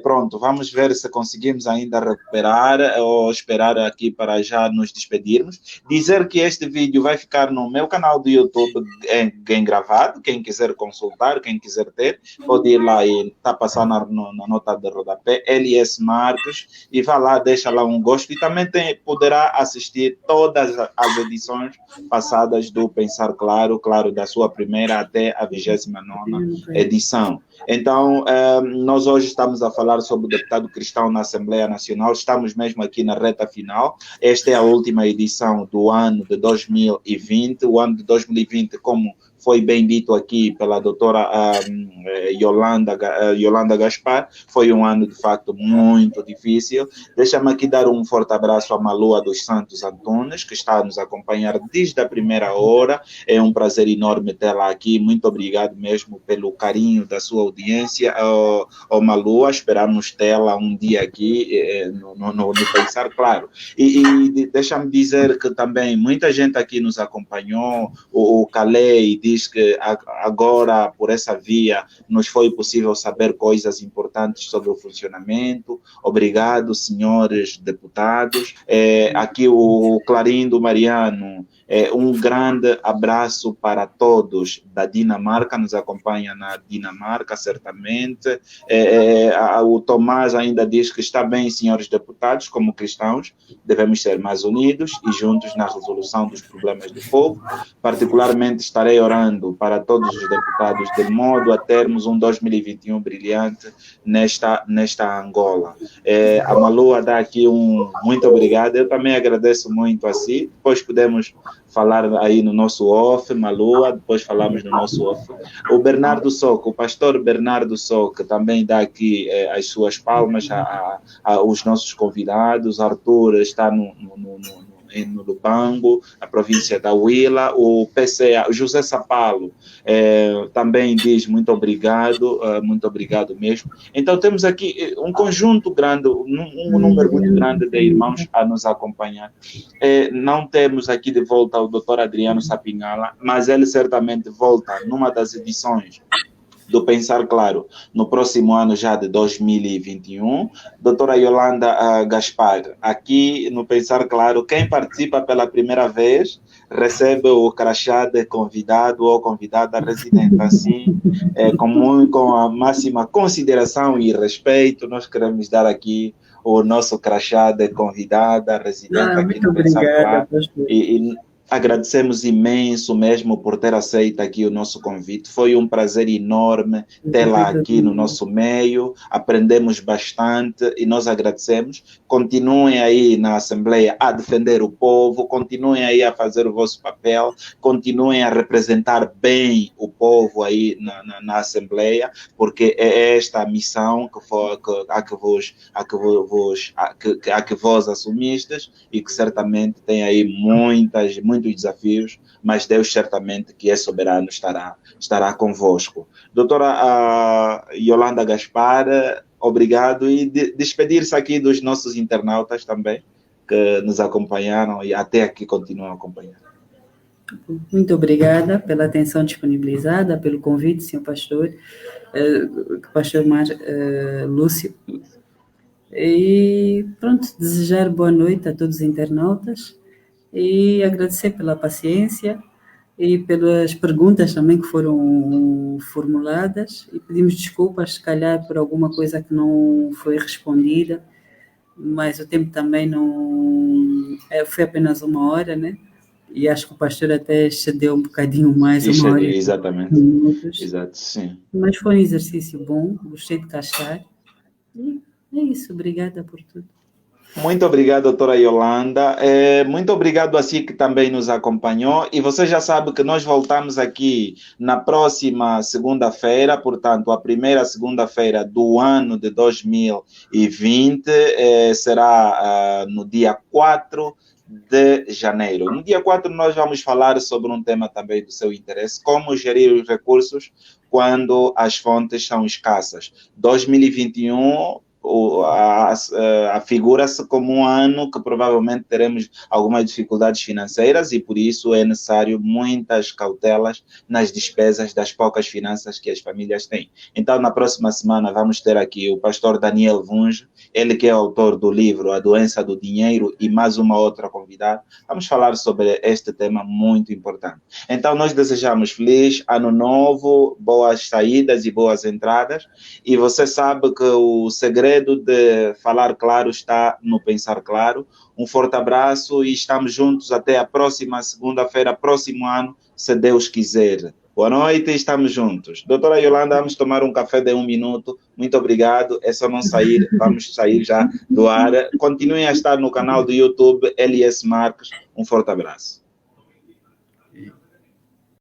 Pronto, vamos ver se conseguimos ainda recuperar ou esperar aqui para já nos despedirmos. Dizer que este vídeo vai ficar no meu canal do YouTube em gravado. Quem quiser consultar, quem quiser ter, pode ir lá e está passando na nota de rodapé, LS Marques, e vá lá, deixa lá um gosto e também poderá assistir todas as edições passadas do Pensar Claro, da sua primeira até a 29ª edição. Então, nós hoje estamos a falar sobre o deputado cristão na Assembleia Nacional, estamos mesmo aqui na reta final. Esta é a última edição do ano de 2020, o ano de 2020, como foi bem dito aqui pela doutora Yolanda Gaspar, foi um ano de facto muito difícil. Deixa-me aqui dar um forte abraço à Malua dos Santos Antunes, que está a nos acompanhar desde a primeira hora. É um prazer enorme tê-la aqui. Muito obrigado mesmo pelo carinho da sua audiência. Malua, esperamos tê-la um dia aqui no Pensar Claro. E deixa-me dizer que também muita gente aqui nos acompanhou. O Calei diz que agora, por essa via, nos foi possível saber coisas importantes sobre o funcionamento. Obrigado, senhores deputados. Aqui o Clarindo Mariano, um grande abraço para todos da Dinamarca, nos acompanha na Dinamarca, certamente. O Tomás ainda diz que está bem, senhores deputados, como cristãos, devemos ser mais unidos e juntos na resolução dos problemas do povo. Particularmente estarei orando para todos os deputados, de modo a termos um 2021 brilhante nesta Angola. A Malua dá aqui um muito obrigado. Eu também agradeço muito a si. Depois podemos falar aí no nosso off, Malua, depois falamos no nosso off. O Bernardo Soco, o pastor Bernardo Soco, também dá aqui as suas palmas aos nossos convidados. Arthur está no Lubango, a província da Huila. O PCA, o José Sapalo, também diz muito obrigado mesmo. Então temos aqui um conjunto grande, um número muito grande de irmãos a nos acompanhar. Não temos aqui de volta o doutor Adriano Sapinhala, mas ele certamente volta numa das edições do Pensar Claro, no próximo ano já de 2021. Doutora Yolanda Gaspar, aqui no Pensar Claro, quem participa pela primeira vez recebe o crachá de convidado ou convidada residente. Assim, com a máxima consideração e respeito, nós queremos dar aqui o nosso crachá de convidada residente aqui no Pensar Claro. Agradecemos imenso mesmo por ter aceito aqui o nosso convite. Foi um prazer enorme tê-la aqui no nosso meio. Aprendemos bastante e nós agradecemos. Continuem aí na Assembleia a defender o povo, continuem aí a fazer o vosso papel, continuem a representar bem o povo aí na Assembleia, porque é esta a missão que vós assumistes e que certamente tem aí muitos desafios, mas Deus certamente, que é soberano, estará convosco. Doutora Yolanda Gaspar, obrigado, e despedir-se aqui dos nossos internautas também, que nos acompanharam e até aqui continuam a acompanhar. Muito obrigada pela atenção disponibilizada, pelo convite, senhor pastor, pastor Lúcio. E pronto, desejar boa noite a todos os internautas e agradecer pela paciência e pelas perguntas também que foram formuladas, e pedimos desculpas, se calhar, por alguma coisa que não foi respondida, mas o tempo também não... foi apenas 1 hora, né? E acho que o pastor até excedeu um bocadinho mais, 1 hora. Exatamente. Minutos. Exato, sim. Mas foi um exercício bom, gostei de cá estar. E É isso, obrigada por tudo. Muito obrigado, doutora Yolanda. Muito obrigado a si que também nos acompanhou. E você já sabe que nós voltamos aqui na próxima segunda-feira, portanto, a primeira segunda-feira do ano de 2020 será no dia 4 de janeiro. No dia 4 nós vamos falar sobre um tema também do seu interesse, como gerir os recursos quando as fontes são escassas. 2021 afigura-se como um ano que provavelmente teremos algumas dificuldades financeiras e por isso é necessário muitas cautelas nas despesas das poucas finanças que as famílias têm. Então, na próxima semana vamos ter aqui o pastor Daniel Vunge, ele que é autor do livro A Doença do Dinheiro e mais uma outra convidada. Vamos falar sobre este tema muito importante. Então, nós desejamos feliz ano novo, boas saídas e boas entradas e você sabe que o segredo de falar claro está no pensar claro. Um forte abraço e estamos juntos até a próxima segunda-feira, próximo ano, se Deus quiser. Boa noite e estamos juntos. Doutora Yolanda, vamos tomar um café de 1 minuto. Muito obrigado. É só não sair, vamos sair já do ar. Continuem a estar no canal do YouTube LS Marques. Um forte abraço.